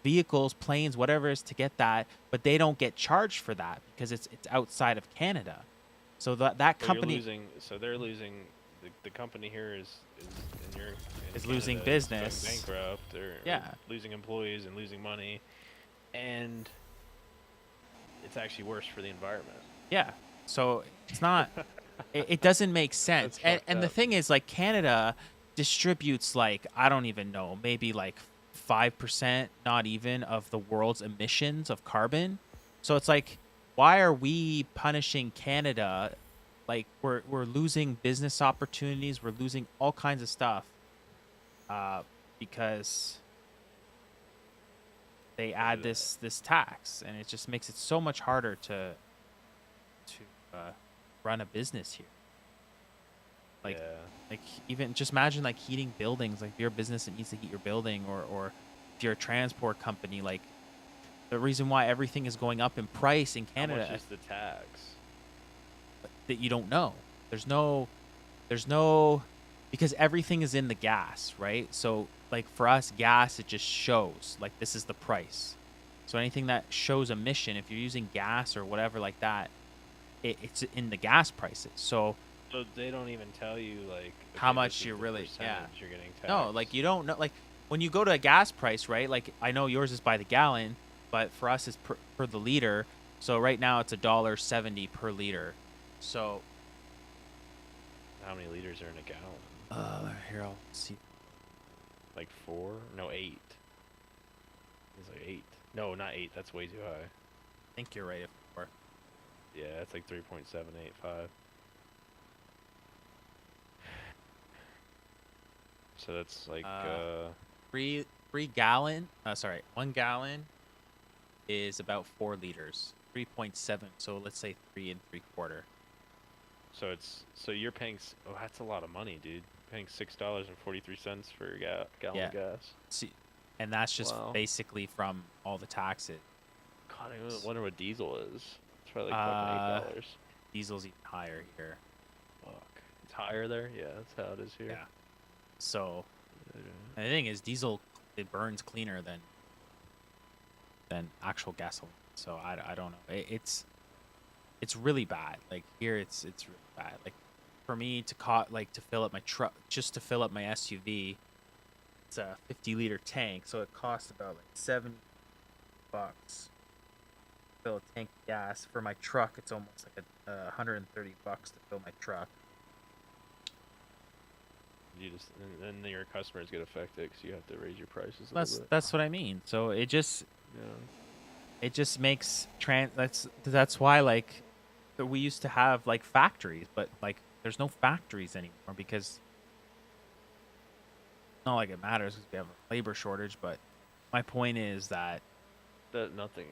Speaker 6: vehicles, planes, whatever it is to get that, but they don't get charged for that because it's outside of Canada. So that company
Speaker 1: They're losing. The company here is
Speaker 6: losing
Speaker 1: Canada
Speaker 6: business,
Speaker 1: going bankrupt, or losing employees and losing money, and it's actually worse for the environment.
Speaker 6: Yeah, so it's not. it doesn't make sense. And the thing is, like Canada distributes like I don't even know, maybe like 5%, not even, of the world's emissions of carbon. So it's like, why are we punishing Canada? Like we're losing business opportunities, we're losing all kinds of stuff because they add this tax, and it just makes it so much harder to run a business here. Like even just imagine like heating buildings. Like if you're a business that needs to heat your building, or if you're a transport company, like the reason why everything is going up in price in Canada.
Speaker 1: How much is the tax?
Speaker 6: That you don't know. There's no because everything is in the gas, right? So like for us, gas, it just shows like this is the price. So anything that shows emission, if you're using gas or whatever like that, it's in the gas prices. So
Speaker 1: they don't even tell you like
Speaker 6: how much you're really
Speaker 1: you're getting taxed.
Speaker 6: No, like you don't know. Like when you go to a gas price, right? Like I know yours is by the gallon, but for us it's per the liter. So right now it's $1.70 per liter. So
Speaker 1: how many liters are in a gallon?
Speaker 6: Here I'll see.
Speaker 1: Like 4? No, 8. It's like 8. No, not 8. That's way too high.
Speaker 6: I think you're right. 4.
Speaker 1: Yeah, it's like 3.785. So that's like
Speaker 6: 1 gallon is about 4 liters. 3.7. So let's say 3 3/4.
Speaker 1: So you're paying. Oh, that's a lot of money, dude. You're paying $6.43 for a gallon of gas.
Speaker 6: See, and that's just basically from all the taxes.
Speaker 1: God, I wonder what diesel is. It's probably like fucking $8.
Speaker 6: Diesel's even higher here.
Speaker 1: Fuck, it's higher there. Yeah, that's how it is here.
Speaker 6: Yeah. So, and the thing is, diesel it burns cleaner than actual gasoline. So I don't know. It's really bad. Like here, it's really bad. Like for me to fill up my truck, just to fill up my SUV, it's a 50-liter tank, so it costs about like $70 to fill a tank of gas. For my truck, it's almost like $130 to fill my truck.
Speaker 1: And then your customers get affected because you have to raise your prices a little bit.
Speaker 6: That's what I mean. So it just makes that's why like we used to have like factories, but like there's no factories anymore because not like it matters because we have a labor shortage. But my point is that
Speaker 1: nothing.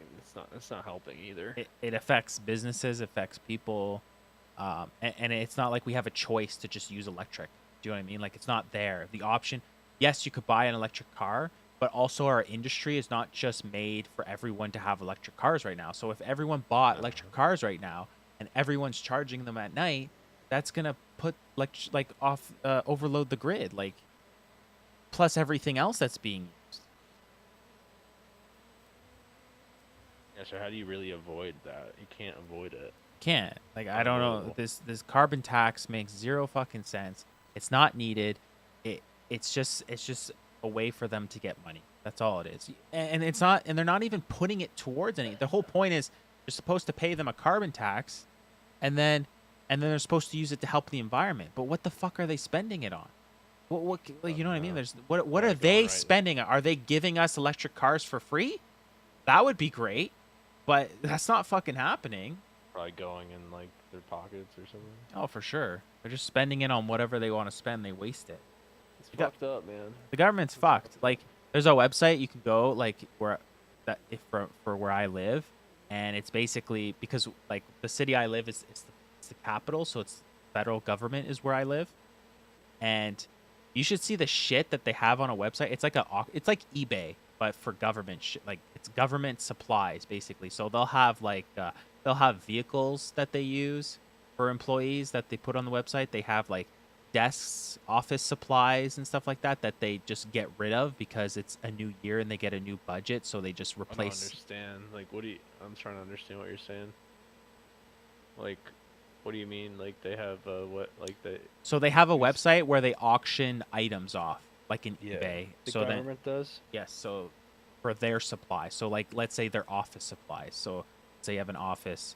Speaker 1: It's not helping either.
Speaker 6: It affects businesses, affects people. And it's not like we have a choice to just use electric. Do you know what I mean? Like it's not there. The option, yes, you could buy an electric car, but also our industry is not just made for everyone to have electric cars right now. So if everyone bought electric cars right now and everyone's charging them at night, that's gonna put like off overload the grid, like plus everything else that's being used.
Speaker 1: Yeah, so how do you really avoid that? You can't avoid it.
Speaker 6: Can't. Like I don't know. This carbon tax makes zero fucking sense. It's not needed. It's just a way for them to get money. That's all it is. And it's not, and they're not even putting it towards any. The whole point is you're supposed to pay them a carbon tax, and then they're supposed to use it to help the environment. But what the fuck are they spending it on? What like, you know what I mean? There's what are they spending? Are they giving us electric cars for free? That would be great, but that's not fucking happening.
Speaker 1: Probably going in like their pockets or something.
Speaker 6: Oh, for sure. They're just spending it on whatever they want to spend. They waste it.
Speaker 1: It's fucked up, man.
Speaker 6: The government's fucked. Like, there's a website you can go, like, where that if for where I live, and it's basically because like the city I live is it's the capital, so it's federal government is where I live, and you should see the shit that they have on a website. It's like eBay, but for government shit. Like it's government supplies basically. So they'll have like they'll have vehicles that they use for employees that they put on the website. They have like desks, office supplies and stuff like that they just get rid of because it's a new year and they get a new budget, so they just replace.
Speaker 1: I don't understand. Like, I'm trying to understand what you're saying. Like, what do you mean? Like, they have what? Like
Speaker 6: So they have a website where they auction items off, like in eBay.
Speaker 1: The
Speaker 6: so
Speaker 1: government does.
Speaker 6: Yes. So for their supply. So like, let's say their office supplies. So say you have an office,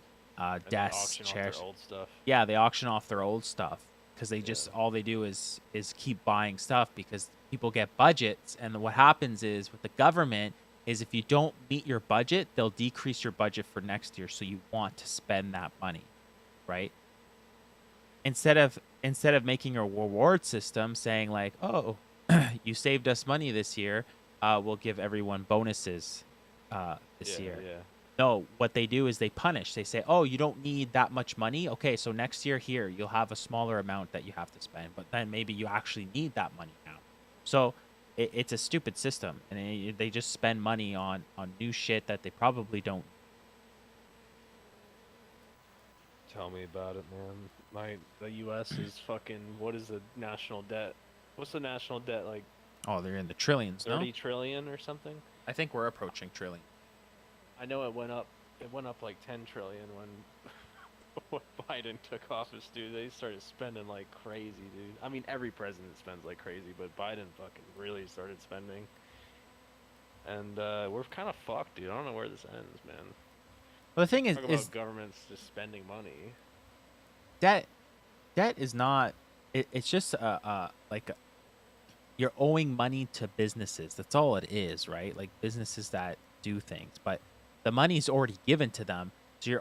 Speaker 6: desks, chairs.
Speaker 1: Their old stuff.
Speaker 6: Yeah, they auction off their old stuff. Because they just all they do is keep buying stuff because people get budgets, and what happens is with the government is if you don't meet your budget, they'll decrease your budget for next year, so you want to spend that money, right? Instead of making a reward system saying like, oh, you saved us money this year, we'll give everyone bonuses this year.
Speaker 1: Yeah.
Speaker 6: No, what they do is they punish. They say, oh, you don't need that much money. Okay, so next year here, you'll have a smaller amount that you have to spend. But then maybe you actually need that money now. So it's a stupid system. And they just spend money on new shit that they probably don't.
Speaker 1: Tell me about it, man. The U.S. is fucking, what is the national debt? What's the national debt, like?
Speaker 6: Oh, they're in the trillions,
Speaker 1: 30 trillion or something?
Speaker 6: I think we're approaching trillion.
Speaker 1: I know it went up like 10 trillion when Biden took office, dude. They started spending like crazy, dude. I mean, every president spends like crazy, but Biden fucking really started spending. And we're kind of fucked, dude. I don't know where this ends, man.
Speaker 6: Well, the thing is
Speaker 1: governments just spending money.
Speaker 6: Debt is not. It's just you're owing money to businesses. That's all it is, right? Like businesses that do things, but the money's already given to them, so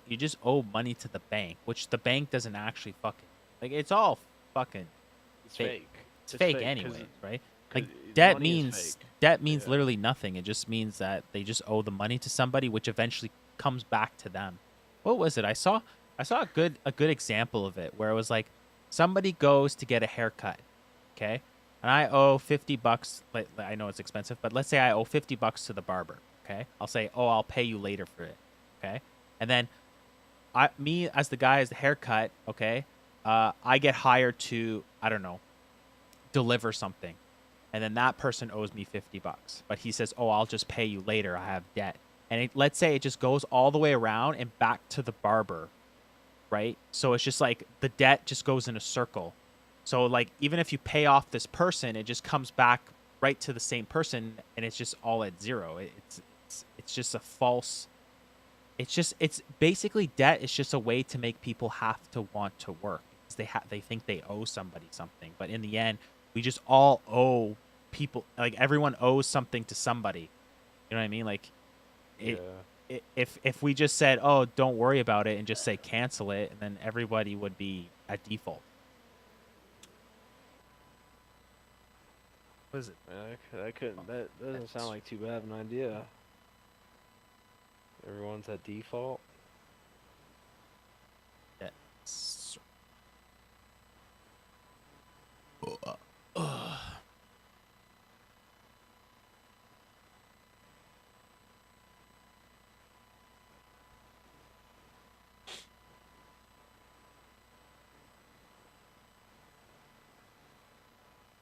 Speaker 6: you just owe money to the bank, which the bank doesn't actually fucking like. It's all fucking.
Speaker 1: It's fake.
Speaker 6: It's fake anyway, right? Like debt means literally nothing. It just means that they just owe the money to somebody, which eventually comes back to them. What was it? I saw a good example of it where it was like somebody goes to get a haircut, okay, and I owe $50. Like, I know it's expensive, but let's say I owe $50 to the barber. Okay, I'll say, oh, I'll pay you later for it. Okay, and then me as the guy as the haircut. Okay, I get hired to, I don't know, deliver something, and then that person owes me $50, but he says, oh, I'll just pay you later. I have debt, and let's say it just goes all the way around and back to the barber, right? So it's just like the debt just goes in a circle. So like even if you pay off this person, it just comes back right to the same person, and it's just all at zero. It's just a false. It's basically debt is just a way to make people have to want to work because they think they owe somebody something, but in the end, we just all owe people. Like everyone owes something to somebody. You know what I mean? Like, if we just said, oh, don't worry about it, and just say cancel it, and then everybody would be at default. What is it?
Speaker 1: That doesn't sound like too bad of an idea. Everyone's at default.
Speaker 6: Yes.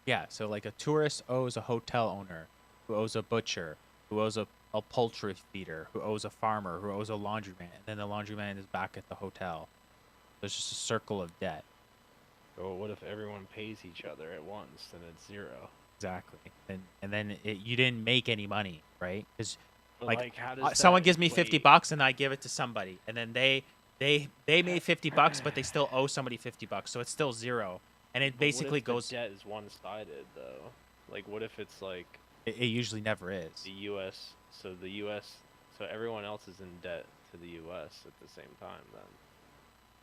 Speaker 6: Yeah, so like a tourist owes a hotel owner, who owes a butcher, who owes a poultry feeder, who owes a farmer, who owes a laundryman, and then the laundryman is back at the hotel. There's just a circle of debt.
Speaker 1: Or what if everyone pays each other at once? Then it's zero.
Speaker 6: Exactly. And then you didn't make any money, right? Because
Speaker 1: But
Speaker 6: like,
Speaker 1: like, how does
Speaker 6: someone
Speaker 1: that
Speaker 6: gives me 50
Speaker 1: equate?
Speaker 6: bucks and I give it to somebody, and then they made 50 bucks, but they still owe somebody 50 bucks, so it's still zero. And it
Speaker 1: But what
Speaker 6: basically
Speaker 1: if the
Speaker 6: goes.
Speaker 1: debt is one-sided though? Like, what if it's like
Speaker 6: It usually never is.
Speaker 1: the U.S. So the U.S. So everyone else is in debt to the U.S. at the same time. Then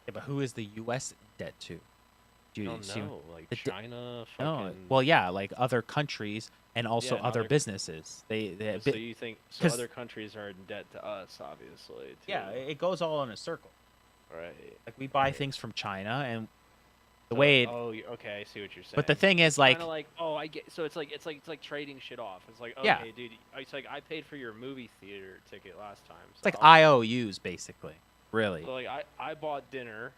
Speaker 6: Yeah, but who is the U.S. debt to? Do
Speaker 1: I
Speaker 6: you
Speaker 1: don't
Speaker 6: see?
Speaker 1: know. Like
Speaker 6: the de-
Speaker 1: China,
Speaker 6: No.
Speaker 1: fucking.
Speaker 6: Well, yeah, like other countries and also
Speaker 1: Yeah,
Speaker 6: other
Speaker 1: other-
Speaker 6: businesses. They
Speaker 1: So you think so?
Speaker 6: 'cause-
Speaker 1: Other countries are in debt to us, obviously. Too,
Speaker 6: yeah, it goes all in a circle.
Speaker 1: right.
Speaker 6: Like we buy
Speaker 1: Right.
Speaker 6: things from China, and the
Speaker 1: So-
Speaker 6: way.
Speaker 1: Oh, okay. I see what you're saying.
Speaker 6: But the thing is, like,
Speaker 1: Kinda like, oh, I get. So it's like trading shit off. It's like, okay,
Speaker 6: Yeah.
Speaker 1: dude. It's like I paid for your movie theater ticket last time.
Speaker 6: it's like
Speaker 1: so I'll-
Speaker 6: IOUs, basically. Really.
Speaker 1: So like I bought dinner.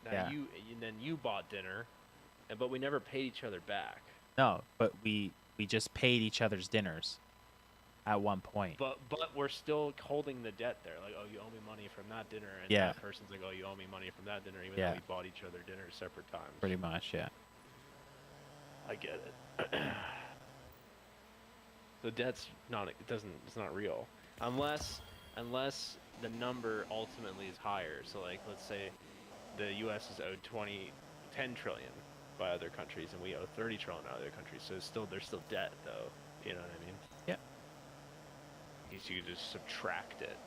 Speaker 1: Now
Speaker 6: Yeah.
Speaker 1: and then you bought dinner, but we never paid each other back.
Speaker 6: No, but we just paid each other's dinners at one point.
Speaker 1: But we're still holding the debt there. Like, oh, you owe me money from that dinner, and
Speaker 6: Yeah.
Speaker 1: that person's like, oh, you owe me money from that dinner, even
Speaker 6: Yeah.
Speaker 1: though we bought each other dinner separate times.
Speaker 6: Pretty much, yeah.
Speaker 1: I get it. The debt's not. It doesn't. It's not real, unless the number ultimately is higher. So like, let's say the U.S. is owed 10 trillion by other countries, and we owe 30 trillion to other countries. So there's still debt, though. You know what I mean?
Speaker 6: Yeah.
Speaker 1: You just subtract it.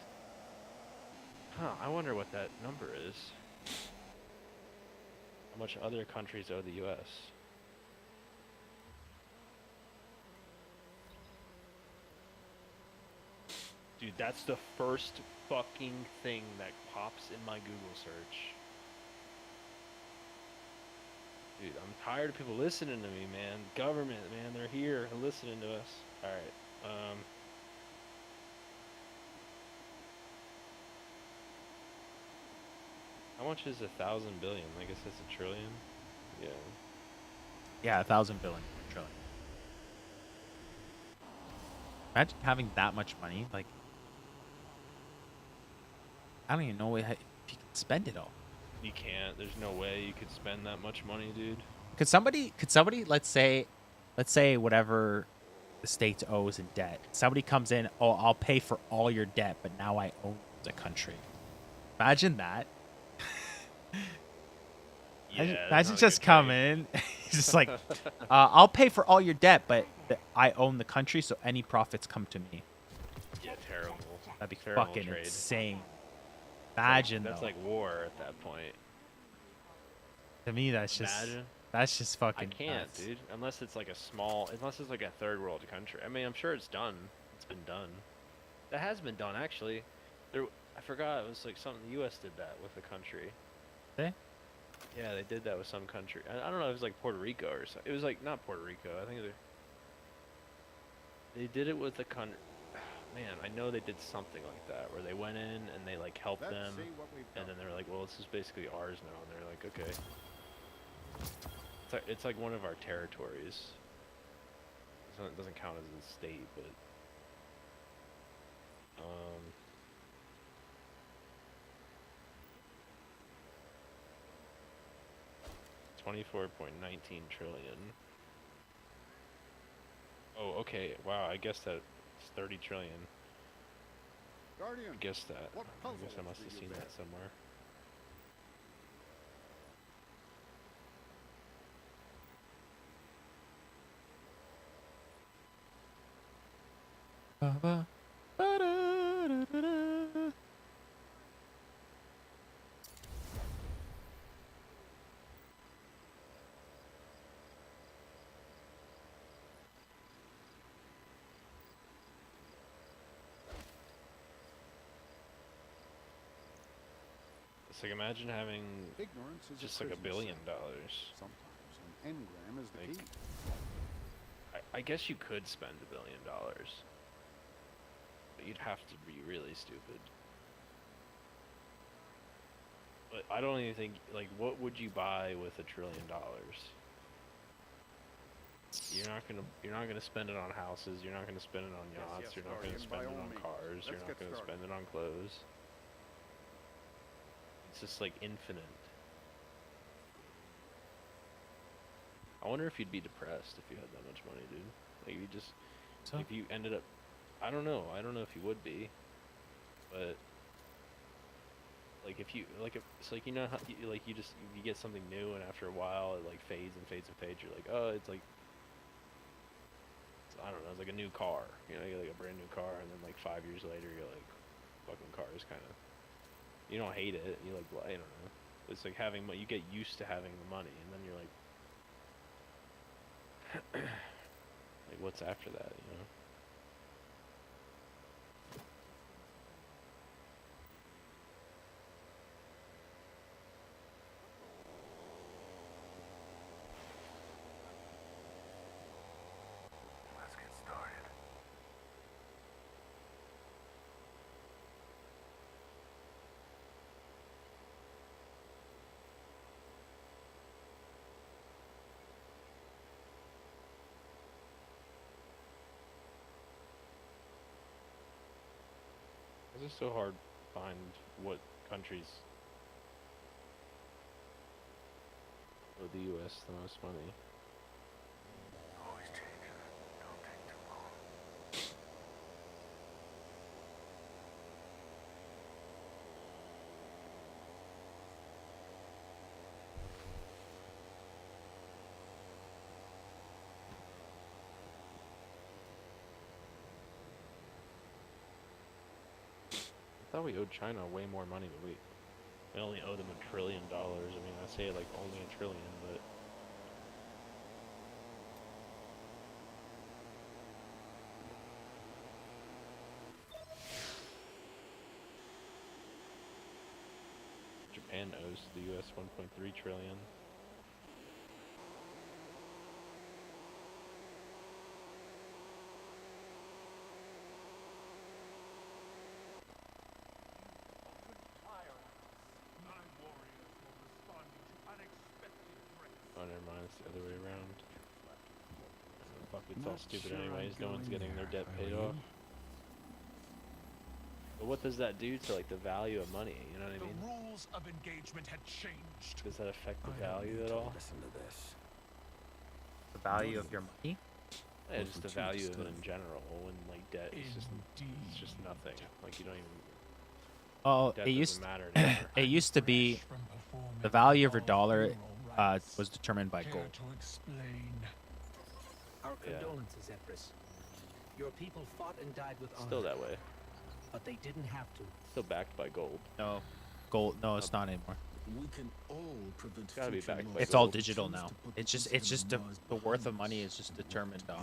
Speaker 1: Huh, I wonder what that number is. How much other countries owe the U.S.? Dude, that's the first fucking thing that pops in my Google search. Dude, I'm tired of people listening to me, man. Government, man, they're here and listening to us. Alright, how much is 1,000 billion? I guess that's a trillion? Yeah.
Speaker 6: Yeah, 1,000 billion trillion. Imagine having that much money. Like, I don't even know if you can spend it all.
Speaker 1: You can't. There's no way you could spend that much money, dude.
Speaker 6: Could somebody, let's say whatever the state owes in debt, somebody comes in, oh, I'll pay for all your debt, but now I own the country. Imagine that.
Speaker 1: Yeah, that's
Speaker 6: Imagine
Speaker 1: not a
Speaker 6: just
Speaker 1: good
Speaker 6: coming
Speaker 1: trade.
Speaker 6: in. He's just like, I'll pay for all your debt, but I own the country, so any profits come to me.
Speaker 1: Yeah, terrible.
Speaker 6: That'd be
Speaker 1: Terrible
Speaker 6: fucking
Speaker 1: trade.
Speaker 6: insane. Imagine
Speaker 1: That's
Speaker 6: though.
Speaker 1: like war at that point.
Speaker 6: To me, that's just
Speaker 1: Imagine.
Speaker 6: that's just
Speaker 1: I
Speaker 6: fucking.
Speaker 1: can't,
Speaker 6: nuts.
Speaker 1: dude. Unless it's like a third world country. I mean, I'm sure it's done. It's been done. That has been done, actually. I forgot it was like something the U.S. did that with a country.
Speaker 6: They?
Speaker 1: Yeah, they did that with some country. I don't know if it was like Puerto Rico or something. It was like not Puerto Rico. I think they did it with a country. Man, I know they did something like that where they went in and they like helped
Speaker 3: Let's
Speaker 1: them,
Speaker 3: see what we've
Speaker 1: and
Speaker 3: got.
Speaker 1: then they're like, "Well, this is basically ours now." And they're like, "Okay." It's like one of our territories. It doesn't count as a state, but 24.19 trillion. Oh, okay. Wow, I guess that's 30 trillion.
Speaker 3: Guardian,
Speaker 1: I guess that.
Speaker 3: what
Speaker 1: I guess I
Speaker 3: puzzles
Speaker 1: must
Speaker 3: do
Speaker 1: have
Speaker 3: you
Speaker 1: seen
Speaker 3: bear?
Speaker 1: that somewhere. It's like imagine having
Speaker 3: Ignorance is
Speaker 1: just
Speaker 3: a
Speaker 1: like $1
Speaker 3: prison
Speaker 1: billion.
Speaker 3: cell. Sometimes an engram is the
Speaker 1: Like-
Speaker 3: key.
Speaker 1: I guess you could spend $1 billion, but you'd have to be really stupid. But I don't even think, like, what would you buy with $1 trillion? you're not gonna spend it on houses. You're not gonna spend it on yachts.
Speaker 3: yes,
Speaker 1: you're not gonna
Speaker 3: Guardian,
Speaker 1: spend
Speaker 3: by
Speaker 1: it
Speaker 3: all
Speaker 1: on
Speaker 3: means.
Speaker 1: cars. You're
Speaker 3: Let's
Speaker 1: not
Speaker 3: get
Speaker 1: gonna
Speaker 3: started.
Speaker 1: spend it on clothes. It's just like infinite. I wonder if you'd be depressed if you had that much money, dude. Like you just,
Speaker 6: So
Speaker 1: if you ended up, I don't know. I don't know if you would be, but like if you like if it's like you know how like you get something new and after a while it like fades and fades and fades. You're like, oh, it's like I don't know. It's like a new car. You know, you get like a brand new car, and then like 5 years later, you're like, fucking car is kind of. You don't hate it. You like I don't know. It's like having you get used to having the money, and then you're like. Like what's after that, you know?
Speaker 3: Let's get started.
Speaker 1: It's just so hard to find what countries owe the U.S. the most money.
Speaker 3: Always changing. Don't take too long.
Speaker 1: I thought we owed China way more money, but we only owe them $1 trillion. I mean, I say like only $1 trillion, but Japan owes the U.S. 1.3 trillion. Oh, never mind. It's the other way around. Fuck, it's all
Speaker 3: Not
Speaker 1: stupid
Speaker 3: sure
Speaker 1: anyways.
Speaker 3: I'd
Speaker 1: No
Speaker 3: go
Speaker 1: one's
Speaker 3: in
Speaker 1: getting their
Speaker 3: there,
Speaker 1: debt paid
Speaker 3: Irene.
Speaker 1: off. But what does that do to like the value of money? You know what I mean?
Speaker 7: The rules of engagement had changed.
Speaker 1: Does that affect the
Speaker 3: I don't
Speaker 1: value
Speaker 3: need
Speaker 1: at
Speaker 3: to
Speaker 1: all?
Speaker 3: Listen to this.
Speaker 6: the value of your money.
Speaker 1: Yeah,
Speaker 3: What
Speaker 1: just
Speaker 3: would
Speaker 1: the
Speaker 3: you
Speaker 1: value of it
Speaker 3: discuss?
Speaker 1: in general. When like debt is just
Speaker 7: Indeed.
Speaker 1: it's just nothing. Like you don't even
Speaker 6: Oh,
Speaker 1: debt
Speaker 6: it
Speaker 1: doesn't
Speaker 6: used
Speaker 1: matter anymore.
Speaker 6: it used to be
Speaker 7: Fresh from performing
Speaker 6: the value of your
Speaker 7: all
Speaker 6: dollar
Speaker 7: funeral rites.
Speaker 6: was determined by
Speaker 7: Care
Speaker 6: gold.
Speaker 7: to explain?
Speaker 4: Our
Speaker 1: Yeah.
Speaker 4: condolences, Empress. Your people fought and died with honor.
Speaker 1: Still that way.
Speaker 4: But they didn't have to.
Speaker 1: Still backed by gold.
Speaker 6: No, gold. No, it's not anymore.
Speaker 8: We can all prevent
Speaker 1: Gotta be
Speaker 8: future
Speaker 1: backed by
Speaker 8: loss.
Speaker 6: It's all
Speaker 1: gold.
Speaker 6: digital
Speaker 8: Choose
Speaker 6: now.
Speaker 8: to put
Speaker 6: It's
Speaker 8: the
Speaker 6: just
Speaker 8: president
Speaker 6: the
Speaker 8: of Mars
Speaker 6: the worth of
Speaker 8: behind
Speaker 6: money
Speaker 8: us
Speaker 6: is just
Speaker 8: and
Speaker 6: determined
Speaker 8: walk
Speaker 6: on